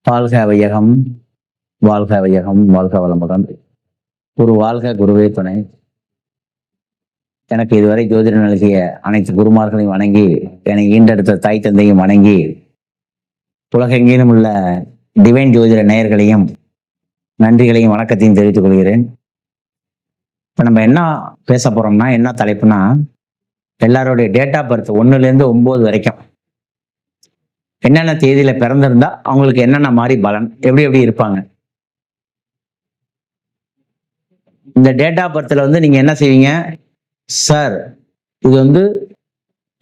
வாழ்க வையகம், வாழ்க வையகம், வாழ்க வளமுடன். குரு வாழ்க, குருவே துணை. எனக்கு இதுவரை ஜோதிடம் நல்கிய அனைத்து குருமார்களையும் வணங்கி, என்னை ஈண்டெடுத்த தாய் தந்தையும் வணங்கி, உலகெங்கிலும் உள்ள டிவைன் ஜோதிட நேயர்களையும் நன்றிகளையும் வணக்கத்தையும் தெரிவித்துக் கொள்கிறேன். இப்போ நம்ம என்ன பேச போறோம்னா, என்ன தலைப்புனா, எல்லாருடைய டேட் ஆஃப் பர்த் 1லேருந்து 9 வரைக்கும் என்னென்ன தேதியில பிறந்திருந்தா அவங்களுக்கு என்னென்ன மாதிரி பலன், எப்படி எப்படி இருப்பாங்க. இந்த டேட் ஆஃப் பர்த்ல வந்து நீங்க என்ன செய்வீங்க? சார், இது வந்து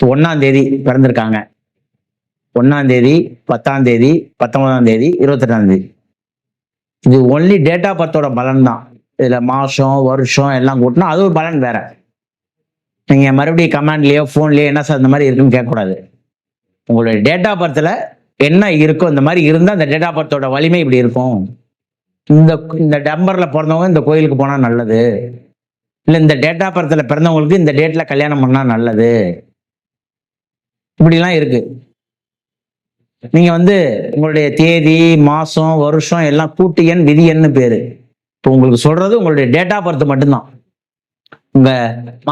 1ஆம் தேதி பிறந்திருக்காங்க, 1ஆம் தேதி, 10ஆம் தேதி, 19ஆம் தேதி, 28ஆம் தேதி. இது ஒன்லி டேட் ஆஃப் பர்த்தோட பலன் தான். இதுல மாசம் வருஷம் எல்லாம் கூட்டினா அது ஒரு பலன் வேற. நீங்க மறுபடியும் கமெண்ட்லயோ போன்லயோ என்ன சார் இந்த மாதிரி இருக்குன்னு கேட்கக்கூடாது. உங்களுடைய டேட் ஆஃப் பர்த்ல என்ன இருக்கோ இந்த மாதிரி இருந்தா அந்த டேட் ஆஃப் பர்த்தோட வலிமை இப்படி இருக்கும். இந்த நம்பர்ல பிறந்தவங்க இந்த கோயிலுக்கு போனா நல்லது, இல்ல இந்த டேட் ஆஃப் பர்த்ல பிறந்தவங்களுக்கு இந்த டேட்ல கல்யாணம் பண்ணா நல்லது, இப்படிலாம் இருக்கு. நீங்க வந்து உங்களுடைய தேதி, மாசம், வருஷம் எல்லாம் கூட்டு எண், விதி எண்ணு பேரு. இப்போ உங்களுக்கு சொல்றது உங்களுடைய டேட் ஆஃப் பர்த் மட்டும்தான். உங்க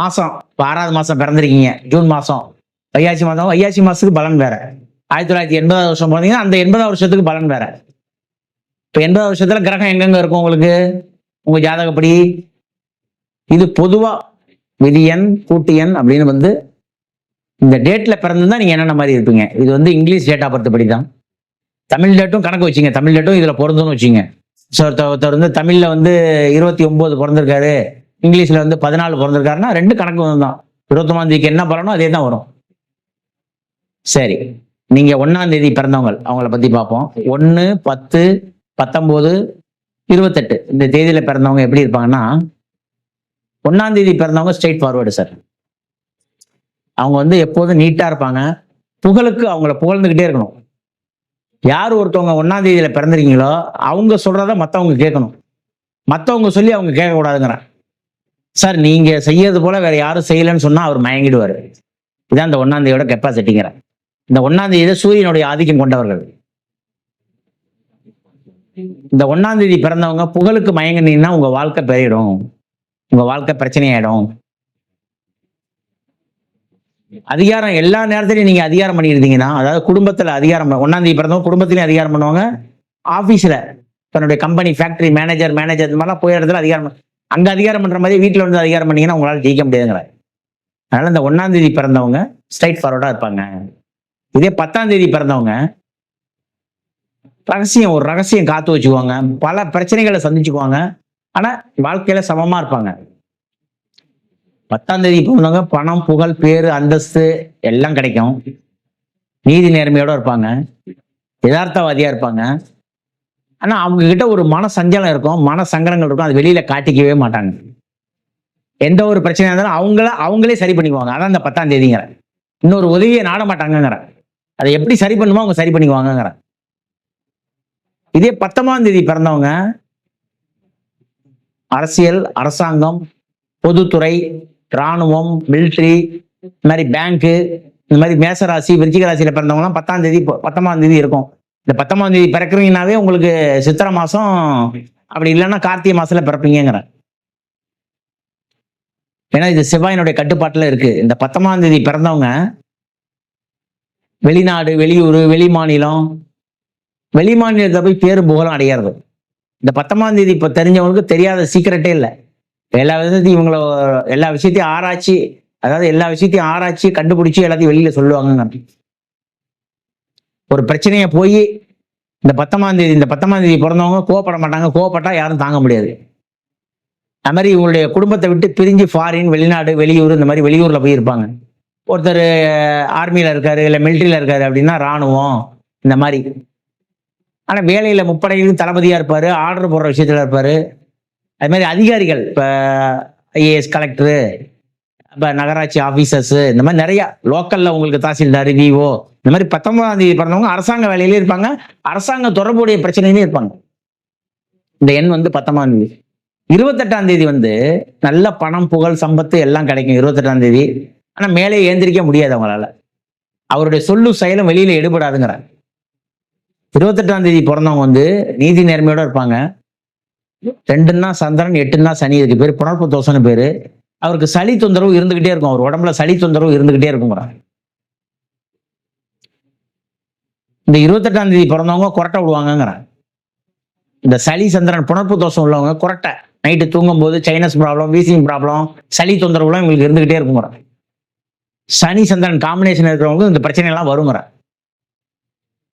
மாசம் 6வது மாசம் பிறந்திருக்கீங்க, ஜூன் மாசம், வைகாசி மாதம், வைகாசி மாசத்துக்கு பலன் வேற. 1980 வருஷம் போனீங்கன்னா அந்த 80 வருஷத்துக்கு பலன் வேற. இப்ப 80 வருஷத்துல கிரகம் எங்கெங்க இருக்கும் உங்களுக்கு, உங்க ஜாதகப்படி. இது பொதுவா விதி எண், கூட்டு எண் அப்படின்னு வந்து இந்த டேட்ல பிறந்திருந்தா நீங்க என்னென்ன மாதிரி இருப்பீங்க. இது வந்து இங்கிலீஷ் டேட் ஆஃப் பர்த் படி தான். தமிழ் டேட்டும் கணக்கு வச்சுங்க, தமிழ் டேட்டும் இதுல பொருந்தும்னு வச்சுங்க. ஒருத்தர் வந்து தமிழ்ல வந்து 29 பிறந்திருக்காரு, இங்கிலீஷ்ல வந்து 14 பிறந்திருக்காருன்னா 2 கணக்கு தான். 21ஆம் தேதிக்கு என்ன பலனோ அதே தான் வரும். சரி, நீங்க 1ஆம் தேதி பிறந்தவங்க, அவங்கள பத்தி பார்ப்போம். 1, 10, 19, 28 இந்த தேதியில பிறந்தவங்க எப்படி இருப்பாங்கன்னா, 1ஆம் தேதி பிறந்தவங்க ஸ்ட்ரெயிட் ஃபார்வர்டு சார். அவங்க வந்து எப்போதும் நீட்டா இருப்பாங்க. புகழுக்கு அவங்கள புகழ்ந்துகிட்டே இருக்கணும். யார் ஒருத்தவங்க 1ஆம் தேதியில பிறந்திருக்கீங்களோ அவங்க சொல்றத மத்தவங்க கேட்கணும், மத்தவங்க சொல்லி அவங்க கேட்க கூடாதுங்கிறேன் சார். நீங்க செய்யறது போல வேற யாரும் செய்யலன்னு சொன்னா அவர் மயங்கிடுவாரு. இதான் இந்த 1ஆம் தேதியோட கெப்பாசிட்டிங்கிறேன். இந்த 1ஆம் தேதி சூரியனுடைய ஆதிக்கம் கொண்டவர்கள். இந்த 1ஆம் தேதி பிறந்தவங்க புகழுக்கு மயங்கினீங்கன்னா உங்க வாழ்க்கை பெரியிடும், உங்க வாழ்க்கை பிரச்சனையாயிடும். அதிகாரம் எல்லா நேரத்திலையும் நீங்க அதிகாரம் பண்ணிருந்தீங்கன்னா, அதாவது குடும்பத்துல அதிகாரம், 1ஆம் தேதி பிறந்தவங்க குடும்பத்திலையும் அதிகாரம் பண்ணுவாங்க, ஆபீஸ்ல தன்னுடைய கம்பெனி, ஃபேக்டரி மேனேஜர் இந்த மாதிரிலாம் போய் இடத்துல அதிகாரம், அங்க அதிகாரம் பண்ற மாதிரி வீட்டுல வந்து அதிகாரம் பண்ணீங்கன்னா உங்களால ஜெயிக்க முடியாதுங்கிற. அதனால இந்த 1ஆம் தேதி பிறந்தவங்க ஸ்ட்ரைட் ஃபார்வர்டா இருப்பாங்க. இதே 10ஆம் தேதி பிறந்தவங்க ஒரு ரகசியம் காத்து வச்சுக்குவாங்க, பல பிரச்சனைகளை சந்திச்சுக்குவாங்க, ஆனா வாழ்க்கையில சமமா இருப்பாங்க. 10ஆம் தேதி பிறந்தவங்க பணம், புகழ், பேரு, அந்தஸ்து எல்லாம் கிடைக்கும், நீதி நேர்மையோட இருப்பாங்க, யதார்த்தவாதியா இருப்பாங்க. ஆனா அவங்க கிட்ட ஒரு மன சஞ்சலம் இருக்கும், மன சங்கடங்கள் இருக்கும், அது வெளியில காட்டிக்கவே மாட்டாங்க. எந்த ஒரு பிரச்சனையா இருந்தாலும் அவங்களே சரி பண்ணிக்குவாங்க. அதான் இந்த 10ஆம் தேதிங்கிற. இன்னொரு உதவியை நாட மாட்டாங்கிற. அதை எப்படி சரி பண்ணுமோ அவங்க சரி பண்ணிக்குவாங்கிற. இதே 19ஆம் தேதி பிறந்தவங்க அரசியல், அரசாங்கம், பொதுத்துறை, இராணுவம், மிலிட்ரி, இந்த மாதிரி பேங்கு, இந்த மாதிரி மேசராசி, விருச்சிக ராசியில பிறந்தவங்கலாம் 19ஆம் தேதி இருக்கும். இந்த 19ஆம் தேதி பிறக்கிறீங்கன்னாவே உங்களுக்கு சித்திரை மாசம், அப்படி இல்லைன்னா கார்த்திகை மாசத்துல பிறப்பீங்கிற. ஏன்னா இது செவ்வாயினுடைய கட்டுப்பாட்டுல இருக்கு. இந்த 19ஆம் தேதி பிறந்தவங்க வெளிநாடு, வெளியூர், வெளி மாநிலத்தை போய் பேரு புகழும் அடையாது. இந்த 19ஆம் தேதி இப்ப தெரிஞ்சவங்களுக்கு தெரியாத சீக்கிரட்டே இல்லை. எல்லா விஷயத்தையும் ஆராய்ச்சி, அதாவது எல்லா விஷயத்தையும் ஆராய்ச்சி கண்டுபிடிச்சு எல்லாத்தையும் வெளியில சொல்லுவாங்க. ஒரு பிரச்சனையை போய் இந்த 19ஆம் தேதி பிறந்தவங்க கோவப்பட மாட்டாங்க, கோவப்பட்டா யாரும் தாங்க முடியாது. அது மாதிரி இவங்களுடைய குடும்பத்தை விட்டு பிரிஞ்சு ஃபாரின், வெளிநாடு, வெளியூர், இந்த மாதிரி வெளியூர்ல போய் இருப்பாங்க. ஒருத்தர் ஆர்மியில இருக்காரு, இல்ல மிலிட்ரியில இருக்காரு அப்படின்னா இராணுவம், இந்த மாதிரி. ஆனா வேலையில முப்படையிலும் தளபதியா இருப்பாரு, ஆர்டர் போடுற விஷயத்துல இருப்பாரு. அது மாதிரி அதிகாரிகள், இப்ப ஐஏஎஸ், கலெக்டரு, இப்ப நகராட்சி ஆபீசர்ஸ், இந்த மாதிரி நிறைய லோக்கல்ல உங்களுக்கு தாசில்தார், விஓ, இந்த மாதிரி 19ஆம் தேதி பிறந்தவங்க அரசாங்க வேலையிலே இருப்பாங்க, அரசாங்க தொடர்புடைய பிரச்சனையிலே இருப்பாங்க. இந்த எண் வந்து 19ஆம் தேதி. 28ஆம் தேதி வந்து நல்ல பணம், புகழ், சம்பத்து எல்லாம் கிடைக்கும் 28ஆம் தேதி. ஆனா மேலே ஏந்திரிக்க முடியாது அவங்களால. அவருடைய சொல்லும் செயலும் வெளியில எடுபடாதுங்கிறாங்க. 28ஆம் தேதி பிறந்தவங்க வந்து நீதி நேர்மையோட இருப்பாங்க. 2ன்னா சந்திரன், 8ன்னா சனி. இதுக்கு பேர் புனர்ப்பு தோஷம்னு பேரு. அவருக்கு சளி தொந்தரவு இருந்துகிட்டே இருக்கும். அவர் உடம்புல சளி தொந்தரவு இருந்துகிட்டே இருக்குங்கிறாங்க. இந்த 28ஆம் தேதி பிறந்தவங்க கொரட்டை விடுவாங்கங்கிறாங்க. இந்த சளி சந்திரன் புணர்ப்பு தோஷம் உள்ளவங்க கொரட்டை நைட்டு தூங்கும் போது சைனஸ் ப்ராப்ளம், வீசிங் ப்ராப்ளம், சளி தொந்தரவுலாம் இவங்களுக்கு இருந்துகிட்டே இருக்குங்கிறாங்க. சனி சந்திரன் காம்பினேஷன் இருக்கிறவங்க இந்த பிரச்சனை எல்லாம் வருங்கிறாங்க.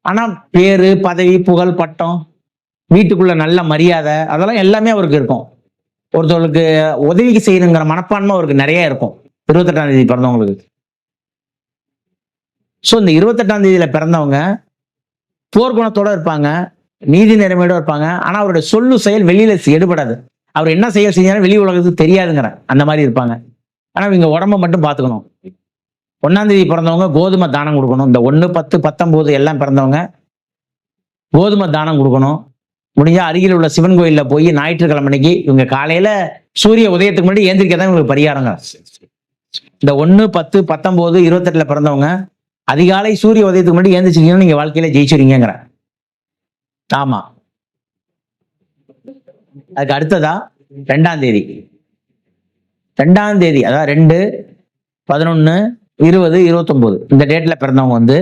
ஆனா பேரு, பதவி, புகழ், பட்டம், வீட்டுக்குள்ள நல்ல மரியாதை, அதெல்லாம் எல்லாமே அவருக்கு இருக்கும். ஒருத்தவங்களுக்கு உதவிக்கு செய்யணுங்கிற மனப்பான்மை அவருக்கு நிறைய இருக்கும் 28ஆம் தேதி பிறந்தவங்களுக்கு. ஸோ இந்த 28ஆம் தேதியில பிறந்தவங்க போர்க்குணத்தோட இருப்பாங்க, நீதி நேர்மையோட இருப்பாங்க. ஆனா அவருடைய சொல்லு செயல் வெளியில எடுபடாது. அவர் என்ன செயல் செஞ்சாலும் வெளி உலகத்துக்கு தெரியாதுங்கிற அந்த மாதிரி இருப்பாங்க. ஆனா இவங்க உடம்ப மட்டும் பார்த்துக்கணும். 1ஆம் தேதி பிறந்தவங்க கோதுமை தானம் கொடுக்கணும். இந்த 1, 10, 19 எல்லாம் பிறந்தவங்க கோதுமை தானம் கொடுக்கணும். முடிஞ்சா அருகில் உள்ள சிவன் கோயில்ல போய் ஞாயிற்றுக்கிழமை அன்னைக்கு இவங்க காலையில சூரிய உதயத்துக்கு முன்னாடி ஏந்திரிக்கதான் இவங்களுக்கு பரிகாரங்க. இந்த 1, 10, 19, 28ல பிறந்தவங்க அதிகாலை சூரிய உதயத்துக்கு முன்னாடி ஏந்திரிச்சிங்கன்னா நீங்க வாழ்க்கையில ஜெயிச்சிருங்கிற. ஆமா. அதுக்கு அடுத்ததா 2ஆம் தேதி. 2ஆம் தேதி அதாவது 2, 11, 20, 29 இந்த டேட்ல பிறந்தவங்க வந்து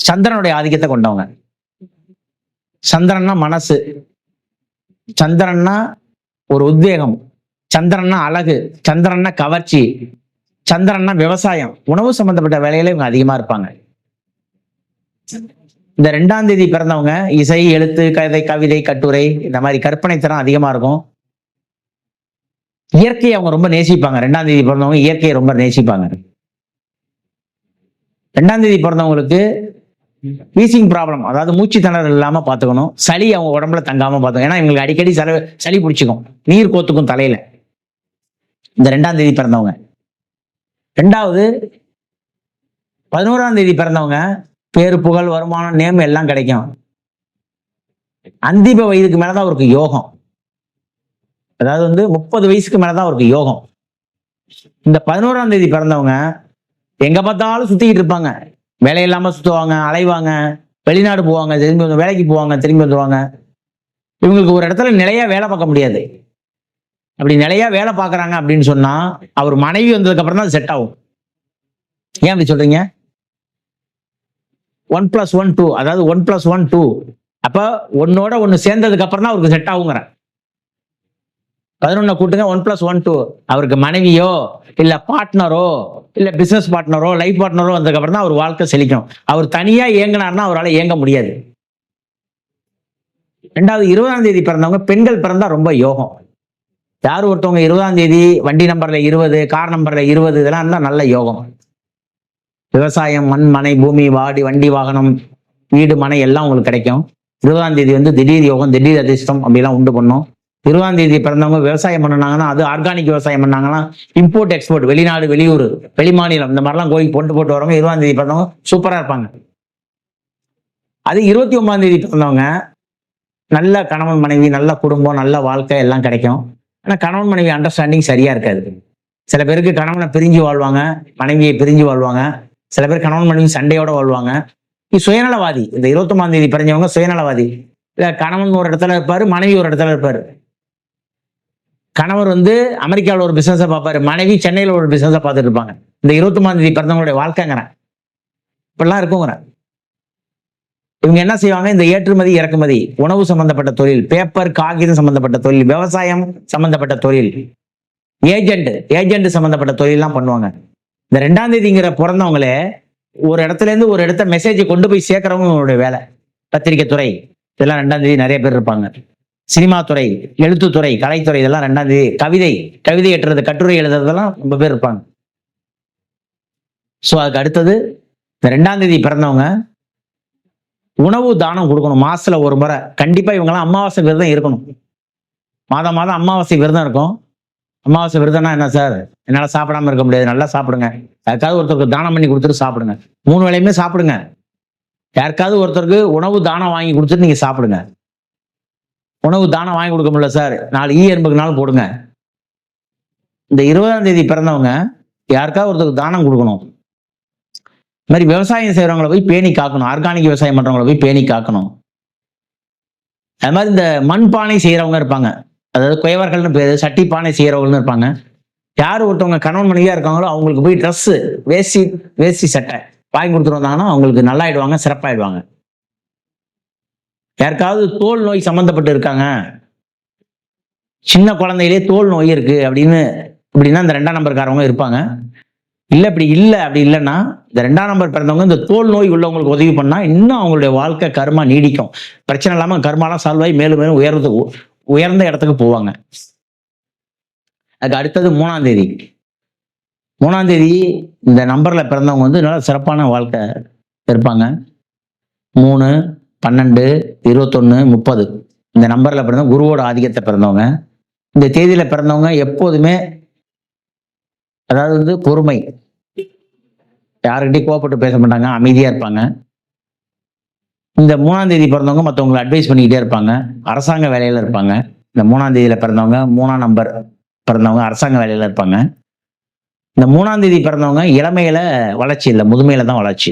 சந்திரனுடைய ஆதிக்கத்தை கொண்டவங்க. சந்திரன்னா மனசு, சந்திரன்னா ஒரு உத்வேகம், சந்திரன்னா அழகு, சந்திரன்னா கவர்ச்சி, சந்திரன்னா விவசாயம், உணவு சம்பந்தப்பட்ட வேலையில இவங்க அதிகமா இருப்பாங்க. இந்த 2ஆம் தேதி பிறந்தவங்க இசை, எழுத்து, கதை, கவிதை, கட்டுரை இந்த மாதிரி கற்பனை திறன் அதிகமா இருக்கும். இயற்கையை அவங்க ரொம்ப நேசிப்பாங்க. 2ஆம் தேதி பிறந்தவங்க இயற்கையை ரொம்ப நேசிப்பாங்க. 2ஆம் தேதி பிறந்தவங்களுக்கு வீசிங் ப்ராப்ளம், அதாவது மூச்சு திணறல் இல்லாம பாத்துக்கணும். சளி அவங்க உடம்புல தங்காம பாத்துக்கணும். ஏன்னா இவங்களுக்கு அடிக்கடி சளி பிடிச்சிக்கும், நீர் கோத்துக்கும் தலையில. இந்த 2ஆம் தேதி பிறந்தவங்க. 2வது 11ஆம் தேதி பிறந்தவங்க பேரு, புகழ், வருமானம், நேம் எல்லாம் கிடைக்கும். அந்திப வயதுக்கு மேலதான் அவருக்கு யோகம். அதாவது வந்து 30 வயசுக்கு மேலதான் அவருக்கு யோகம். இந்த 11ஆம் தேதி பிறந்தவங்க எங்க பார்த்தாலும் சுத்திக்கிட்டு இருப்பாங்க. வேலையில்லாம சுத்துவாங்க, அலைவாங்க, வெளிநாடு போவாங்க, திரும்பி வந்து வேலைக்கு போவாங்க, திரும்பி வந்துருவாங்க. இவங்களுக்கு ஒரு இடத்துல நிலையா வேலை பார்க்க முடியாது. அப்படி நிலையா வேலை பார்க்கறாங்க அப்படின்னு சொன்னா அவர் மனைவி வந்ததுக்கு அப்புறம் தான் செட் ஆகும். ஏன் அப்படி சொல்றீங்க? 1+1 2, அதாவது 1+1 2. அப்ப ஒன்னோட ஒண்ணு சேர்ந்ததுக்கு அப்புறம் தான் அவருக்கு செட் ஆகுங்கிற. 11 கூட்டுங்க, 1+1 2. அவருக்கு மனைவியோ இல்ல பார்ட்னரோ இல்ல பிசினஸ் பார்ட்னரோ லைஃப் பார்ட்னரோ வந்ததுக்கு அப்புறம் தான் அவர் வாழ்க்கை செழிக்கும். அவர் தனியா இயங்கினார்னா அவரால் இயங்க முடியாது. 2வது 20ஆம் தேதி பிறந்தவங்க பெண்கள் பிறந்தா ரொம்ப யோகம். யார் ஒருத்தவங்க 20ஆம் தேதி வண்டி நம்பர்ல 20, கார் நம்பர்ல 20 இதெல்லாம் இருந்தா நல்ல யோகம். விவசாயம், மண், மனை, பூமி, வாடி, வண்டி, வாகனம், வீடு, மனை எல்லாம் உங்களுக்கு கிடைக்கும். 20ஆம் தேதி வந்து திடீர் யோகம், திடீர் அதிர்ஷ்டம் அப்படிலாம் உண்டு பண்ணும். 20ஆம் தேதி பிறந்தவங்க விவசாயம் பண்ணாங்கன்னா, அது ஆர்கானிக் விவசாயம் பண்ணாங்கன்னா இம்போர்ட் எக்ஸ்போர்ட், வெளிநாடு, வெளியூர், வெளிமாநிலம் இந்த மாதிரிலாம் கோயில் போட்டு வரவங்க 20ஆம் தேதி பிறந்தவங்க சூப்பரா இருப்பாங்க. அது 29ஆம் தேதி பிறந்தவங்க நல்ல கணவன் மனைவி, நல்ல குடும்பம், நல்ல வாழ்க்கை எல்லாம் கிடைக்கும். ஆனா கணவன் மனைவி அண்டர்ஸ்டாண்டிங் சரியா இருக்காது. சில பேருக்கு கணவனை பிரிஞ்சு வாழ்வாங்க, மனைவியை பிரிஞ்சு வாழ்வாங்க. சில பேர் கணவன் மனைவி சண்டையோட வாழ்வாங்க. சுயநலவாதி. இந்த 29ஆம் தேதி பிறந்தவங்க சுயநலவாதி. இல்ல கணவன் ஒரு இடத்துல இருப்பாரு, மனைவி ஒரு இடத்துல இருப்பாரு. கணவர் வந்து அமெரிக்காவில் ஒரு பிசினஸை பார்ப்பாரு, மனைவி சென்னையில் ஒரு பிசினஸை பார்த்துட்டு இருப்பாங்க. இந்த 29ஆம் தேதி பிறந்தவங்களுடைய வாழ்க்கைங்கிறேன் இப்படிலாம் இருக்குங்கிறேன். இவங்க என்ன செய்வாங்க? இந்த ஏற்றுமதி, இறக்குமதி, உணவு சம்பந்தப்பட்ட தொழில், பேப்பர், காகிதம் சம்பந்தப்பட்ட தொழில், விவசாயம் சம்பந்தப்பட்ட தொழில், ஏஜென்ட் சம்பந்தப்பட்ட தொழிலாம் பண்ணுவாங்க. இந்த 2ஆம் தேதிங்கிற பிறந்தவங்களே ஒரு இடத்துல இருந்து ஒரு இடத்த மெசேஜை கொண்டு போய் சேர்க்கிறவங்களுடைய வேலை. பத்திரிகை துறை இதெல்லாம் 2ஆம் தேதி நிறைய பேர் இருப்பாங்க. சினிமா துறை, எழுத்துத்துறை, கலைத்துறை இதெல்லாம் 2ஆம் தேதி. கவிதை ஏற்றுறது, கட்டுரை எழுதுறதெல்லாம் ரொம்ப பேர் இருப்பாங்க. ஸோ அதுக்கு அடுத்தது இந்த 2ஆம் தேதி பிறந்தவங்க உணவு தானம் கொடுக்கணும். மாசத்துல ஒரு முறை கண்டிப்பா இவங்கெல்லாம் அமாவாசை விரதம் இருக்கணும். மாதம் அமாவாசை விரதம் இருக்கும். அமாவாசை விரதம்னா என்ன சார், என்னால சாப்பிடாம இருக்க முடியாது, நல்லா சாப்பிடுங்க. யாருக்காவது ஒருத்தருக்கு தானம் பண்ணி கொடுத்துட்டு சாப்பிடுங்க. 3 வேளையுமே சாப்பிடுங்க. யாருக்காவது ஒருத்தருக்கு உணவு தானம் வாங்கி கொடுத்துட்டு நீங்க சாப்பிடுங்க. உணவு தானம் வாங்கி கொடுக்க முடியல சார், 4 எறும்புக்குனாலும் போடுங்க. இந்த 20ஆம் தேதி பிறந்தவங்க யாருக்காவது ஒருத்தருக்கு தானம் கொடுக்கணும். இந்த மாதிரி விவசாயம் செய்யறவங்களை போய் பேணி காக்கணும், ஆர்கானிக் விவசாயம் பண்றவங்களை போய் பேணி காக்கணும். அது மாதிரி இந்த மண் பானை செய்யறவங்க இருப்பாங்க, அதாவது குயவர்கள்னு பேரு, சட்டி பானை செய்யறவங்கன்னு இருப்பாங்க. யார் ஒருத்தவங்க கணவன் மனைவியா இருக்காங்களோ அவங்களுக்கு போய் ட்ரெஸ், வேஷ்டி சட்டை வாங்கி கொடுத்துட்டு வந்தாங்கன்னா அவங்களுக்கு நல்லாயிடுவாங்க, சிறப்பாயிடுவாங்க. யாருக்காவது தோல் நோய் சம்பந்தப்பட்டு இருக்காங்க, சின்ன குழந்தையிலே தோல் நோய் இருக்கு அப்படின்னா இந்த 2ஆம் நம்பர்காரவங்க இருப்பாங்க. இல்ல அப்படி இல்லைன்னா இந்த 2ஆம் நம்பர் பிறந்தவங்க இந்த தோல் நோய் உள்ளவங்களுக்கு உதவி பண்ணா இன்னும் அவங்களுடைய வாழ்க்கை கர்மா நீடிக்கும். பிரச்சனை இல்லாம கர்மாலாம் சால்வ் ஆகி மேலும் மேலும் உயர்ந்த இடத்துக்கு போவாங்க. அதுக்கு அடுத்தது 3ஆம் தேதி. 3ஆம் தேதி இந்த நம்பர்ல பிறந்தவங்க வந்து நல்ல சிறப்பான வாழ்க்கை இருப்பாங்க. 3, 12, 21, 30 இந்த நம்பர்ல பிறந்தவங்க குருவோட ஆதிக்கத்தை பிறந்தவங்க. இந்த தேதியில பிறந்தவங்க எப்போதுமே அதாவது வந்து பொறுமை, யாருக்கிட்டையும் கோவப்பட்டு பேச மாட்டாங்க, அமைதியா இருப்பாங்க. இந்த 3ஆம் தேதி பிறந்தவங்க மற்றவங்களை அட்வைஸ் பண்ணிக்கிட்டே இருப்பாங்க, அரசாங்க வேலையில இருப்பாங்க. இந்த 3ஆம் தேதியில பிறந்தவங்க 3ஆம் நம்பர் பிறந்தவங்க அரசாங்க வேலையில இருப்பாங்க. இந்த 3ஆம் தேதி பிறந்தவங்க இளமையில வளர்ச்சி இல்லை, முதுமையில தான் வளர்ச்சி.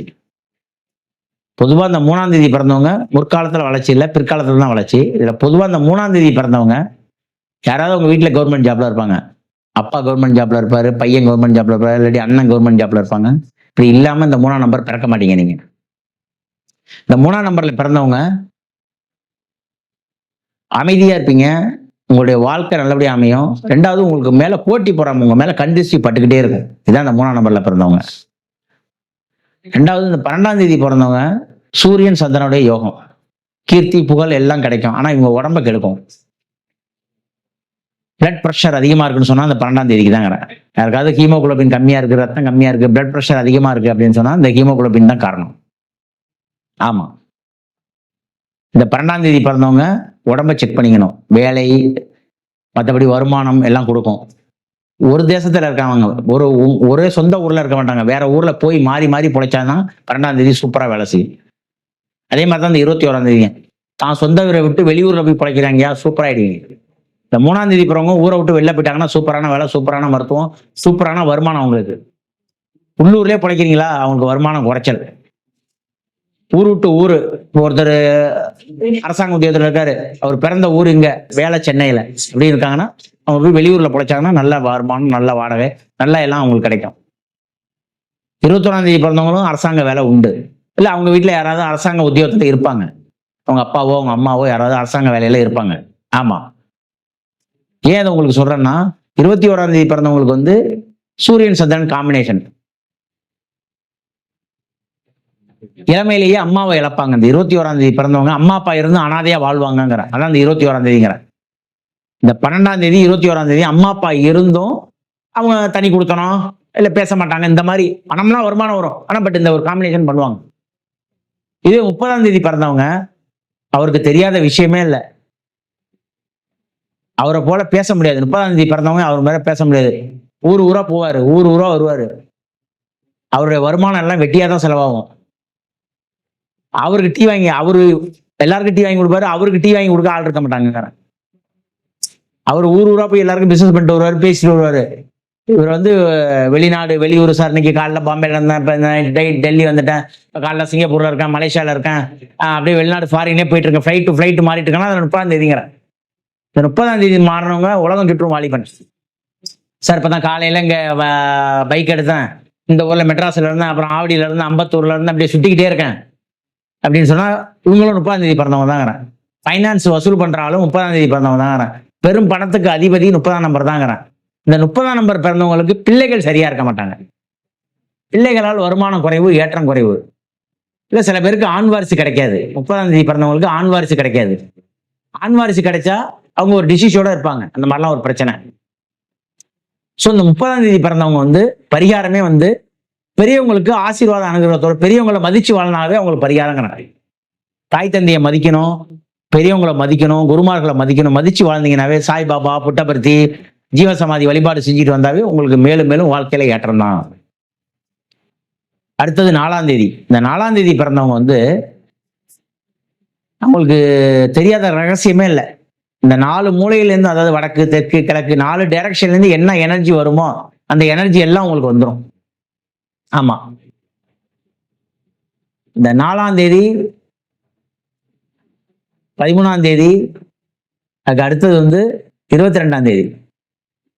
பொதுவா இந்த 3ஆம் தேதி பிறந்தவங்க முற்காலத்துல வளர்ச்சி இல்லை, பிற்காலத்துல தான் வளர்ச்சி. இதுல பொதுவா இந்த 3ஆம் தேதி பிறந்தவங்க யாராவது உங்க வீட்டுல கவர்மெண்ட் ஜாப்ல இருப்பாங்க, அப்பா கவர்மெண்ட் ஜாப்ல இருப்பாரு, பையன் கவர்மெண்ட் ஜாப்ல இருப்பாரு, இல்லாட்டி அண்ணன் கவர்மெண்ட் ஜாப்ல இருப்பாங்க. இப்படி இல்லாம இந்த 3ஆம் நம்பர் பிறக்க மாட்டீங்க நீங்க. இந்த 3ஆம் நம்பர்ல பிறந்தவங்க அமைதியா இருப்பீங்க, உங்களுடைய வாழ்க்கை நல்லபடியா அமையும். 2வது உங்களுக்கு மேல போட்டி போறாம உங்க மேல கண்டிஸ்டி பட்டுக்கிட்டே இருக்கும். இதுதான் இந்த 3ஆம் நம்பர்ல பிறந்தவங்க. 2வது இந்த 12ஆம் தேதி பிறந்தவங்க சூரியன் சந்திரனுடைய யோகம், கீர்த்தி புகழ் எல்லாம் கிடைக்கும். ஆனா இவங்க உடம்ப கெடுக்கும். பிளட் ப்ரெஷர் அதிகமா இருக்குன்னு சொன்னா அந்த 12ஆம் தேதிக்கு தாங்க. யாருக்காவது ஹீமோகுளோபின் கம்மியா இருக்கு, ரத்தம் கம்மியா இருக்கு, பிளட் ப்ரெஷர் அதிகமா இருக்கு அப்படின்னு சொன்னா இந்த ஹீமோகுளோபின் தான் காரணம். ஆமா, இந்த 12ஆம் தேதி பிறந்தவங்க உடம்ப செக் பண்ணிக்கணும். வேலை, மற்றபடி வருமானம் எல்லாம் கொடுக்கும். ஒரு தேசத்துல இருக்காங்க, ஒரே சொந்த ஊர்ல இருக்க மாட்டாங்க, வேற ஊர்ல போய் மாறி மாறி பொழைச்சாதான் 12ஆம் தேதி சூப்பரா வேலை செய்யும். அதே மாதிரிதான் இந்த 21ஆம் தேதி தான் சொந்த ஊரை விட்டு வெளியூர்ல போய் பொழைக்கிறாங்க, சூப்பரா ஆயிடுவீங்க. இந்த 3ஆம் தேதி பிறவங்க ஊரை விட்டு வெளில போயிட்டாங்கன்னா சூப்பரான வேலை, சூப்பரான மருத்துவம், சூப்பரான வருமானம் அவங்களுக்கு. உள்ளூர்லயே பிழைக்கிறீங்களா, அவங்களுக்கு வருமானம் குறைச்சல். ஊர் விட்டு ஊரு, ஒருத்தர் அரசாங்க உத்தியோகத்துல இருக்காரு, அவர் பிறந்த ஊர் இங்க, வேலை சென்னையில அப்படி இருக்காங்கன்னா அவங்க போய் வெளியூர்ல பிழைச்சாங்கன்னா நல்ல வருமானம், நல்ல வாடகை, நல்ல எல்லாம் அவங்களுக்கு கிடைக்கும். 21ஆம் தேதி பிறந்தவங்களும் அரசாங்க வேலை உண்டு. இல்ல அவங்க வீட்டுல யாராவது அரசாங்க உத்தியோகத்துல இருப்பாங்க, அவங்க அப்பாவோ அவங்க அம்மாவோ யாராவது அரசாங்க வேலையில இருப்பாங்க. ஆமா, ஏன் அதை உங்களுக்கு சொல்றேன்னா 21ஆம் தேதி பிறந்தவங்களுக்கு வந்து சூரியன் சந்திரன் காம்பினேஷன். இளமையிலேயே அம்மாவை இழப்பாங்க. இந்த 21ஆம் தேதி பிறந்தவங்க அம்மா அப்பா இருந்து அனாதையா வாழ்வாங்கிற, அதான் இந்த 21ஆம் தேதிங்கிற. இந்த 12ஆம் தேதி 21ஆம் தேதி அம்மா அப்பா இருந்தும் அவங்க தனி கொடுத்தனும் இல்ல பேச மாட்டாங்க. இந்த மாதிரி பணம்லாம் வருமானம் வரும், ஆனா பட் இந்த ஒரு காம்பினேஷன் பண்ணுவாங்க. இதே 30ஆம் தேதி பிறந்தவங்க அவருக்கு தெரியாத விஷயமே இல்லை, அவரை போல பேச முடியாது. 30ஆம் தேதி பிறந்தவங்க அவர் மேல பேச முடியாது. ஊர் ஊரா போவாரு, ஊர் ஊரா வருவாரு, அவருடைய வருமானம் எல்லாம் வெட்டியா தான் செலவாகும். அவருக்கு டீ வாங்கி, அவரு எல்லாருக்கும் டீ வாங்கி கொடுப்பாரு, அவருக்கு டீ வாங்கி கொடுக்க ஆள் இருக்க மாட்டாங்க. அவர் ஊர் ஊரா போய் எல்லாருக்கும் பிசினஸ் பண்ணிட்டு வருவாரு, பேசிட்டு வருவாரு. இவர் வந்து வெளிநாடு வெளியூர் சார், இன்னைக்கு காலைல பாம்பேல இருந்தேன், இப்போ டெல்லி வந்துட்டேன், இப்போ காலைல சிங்கப்பூர்ல இருக்கேன், மலேசியால இருக்கேன், அப்படியே வெளிநாடு ஃபாரினே போயிட்டு இருக்கேன், ஃபிளைட் மாறிட்டு இருக்கேன்னா அது 30ஆம் தேதிங்கிறேன். இந்த 30ஆம் தேதி மாறினவங்க உலகம் சுற்றும் வாலிபன் சார். இப்பதான் காலையில இங்க பைக் எடுத்தேன், இந்த ஊர்ல மெட்ராஸ்ல இருந்தேன், அப்புறம் ஆவடியில இருந்து, அம்பத்தூர்ல இருந்து அப்படியே சுத்திக்கிட்டே இருக்கேன் அப்படின்னு சொன்னா இவங்களும் 30ஆம் தேதி பிறந்தவங்க தாங்கிறேன். ஃபைனான்ஸ் வசூல் பண்றாலும் 30ஆம் தேதி பிறந்தவங்க தாங்கிறேன். பெரும் பணத்துக்கு அதிபதி 30ஆம் நம்பர் தாங்கிறேன். இந்த 30ஆம் நம்பர் பிறந்தவங்களுக்கு பிள்ளைகள் சரியா இருக்க மாட்டாங்க. பிள்ளைகளால் வருமானம் குறைவு, ஏற்றம் குறைவு. இல்ல சில பேருக்கு ஆண் வாரிசு கிடைக்காது. 30ஆம் தேதி பிறந்தவங்களுக்கு ஆண் வாரிசு கிடைக்காது. ஆண் வாரிசு கிடைச்சா அவங்க ஒரு டிசீஸோட இருப்பாங்க, அந்த மாதிரிலாம் ஒரு பிரச்சனை. ஸோ இந்த 30ஆம் தேதி பிறந்தவங்க வந்து பரிகாரமே வந்து பெரியவங்களுக்கு ஆசீர்வாத அனுகிரகத்தோட பெரியவங்களை மதிச்சு வாழ்னாவே அவங்களுக்கு பரிகாரங்கிறாங்க. தாய் தந்தையை மதிக்கணும், பெரியவங்களை மதிக்கணும், குருமார்களை மதிக்கணும். மதிச்சு வாழ்ந்தீங்கன்னாவே சாய்பாபா, புட்டபர்த்தி, ஜீவசமாதி வழிபாடு செஞ்சுட்டு வந்தாவே உங்களுக்கு மேலும் மேலும் வாழ்க்கையில ஏற்றம் தான். அடுத்தது 4ஆம் தேதி. இந்த 4ஆம் தேதி பிறந்தவங்க வந்து அவங்களுக்கு தெரியாத ரகசியமே இல்லை. இந்த 4 மூலையிலேருந்து, அதாவது வடக்கு தெற்கு கிழக்கு 4 டைரக்ஷன்லேருந்து என்ன எனர்ஜி வருமோ அந்த எனர்ஜி எல்லாம் உங்களுக்கு வந்துடும். ஆமா, இந்த 4ஆம் தேதி 13ஆம் தேதி அதுக்கு அடுத்தது வந்து 22ஆம் தேதி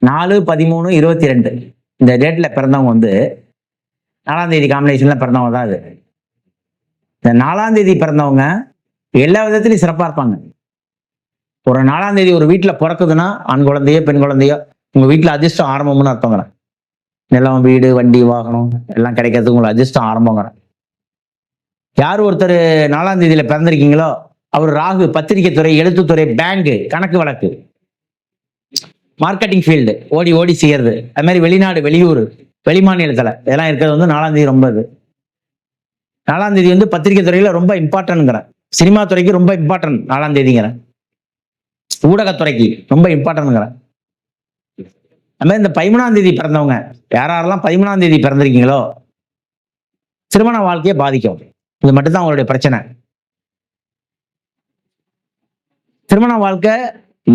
4, 13, 22 இந்த டேட்ல பிறந்தவங்க வந்து 4ஆம் தேதி காம்பினேஷன்ல பிறந்தவங்க தான் அது. இந்த 4ஆம் தேதி பிறந்தவங்க எல்லா விதத்திலையும் சிறப்பா இருப்பாங்க. ஒரு 4ஆம் தேதி ஒரு வீட்டுல பிறக்குதுன்னா ஆண் குழந்தையோ பெண் குழந்தையோ உங்க வீட்டுல அதிர்ஷ்டம் ஆரம்பம்னு அர்த்தங்கிறேன். நிலம், வீடு, வண்டி, வாகனம் எல்லாம் கிடைக்கிறதுக்கு உங்களுக்கு அதிர்ஷ்டம் ஆரம்பங்கிறேன். யார் ஒருத்தர் 4ஆம் தேதியில பிறந்திருக்கீங்களோ அவர் ராகு பத்திரிகை துறை, எழுத்துத்துறை, பேங்க், கணக்கு வழக்கு, மார்க்கெட்டிங் ஃபீல்டு ஓடி ஓடி செய்யறது, அது மாதிரி வெளிநாடு, வெளியூர், வெளிமாநிலத்துல இதெல்லாம் இருக்கிறது வந்து 4ஆம் தேதி ரொம்ப இது. 4ஆம் தேதி வந்து பத்திரிகை துறையில ரொம்ப இம்பார்ட்டன்ட்ங்கிறேன். சினிமா துறைக்கு ரொம்ப இம்பார்ட்டன்ட் 4ஆம் தேதிங்கிறேன். ஊடகத்துறைக்கு ரொம்ப இம்பார்ட்டன்ட்ங்கிறேன். அது மாதிரி இந்த 13ஆம் தேதி பிறந்தவங்க யாரெல்லாம் 13ஆம் தேதி பிறந்திருக்கீங்களோ திருமண வாழ்க்கையை பாதிக்கும். இது மட்டும்தான் அவங்களுடைய பிரச்சனை. திருமண வாழ்க்கை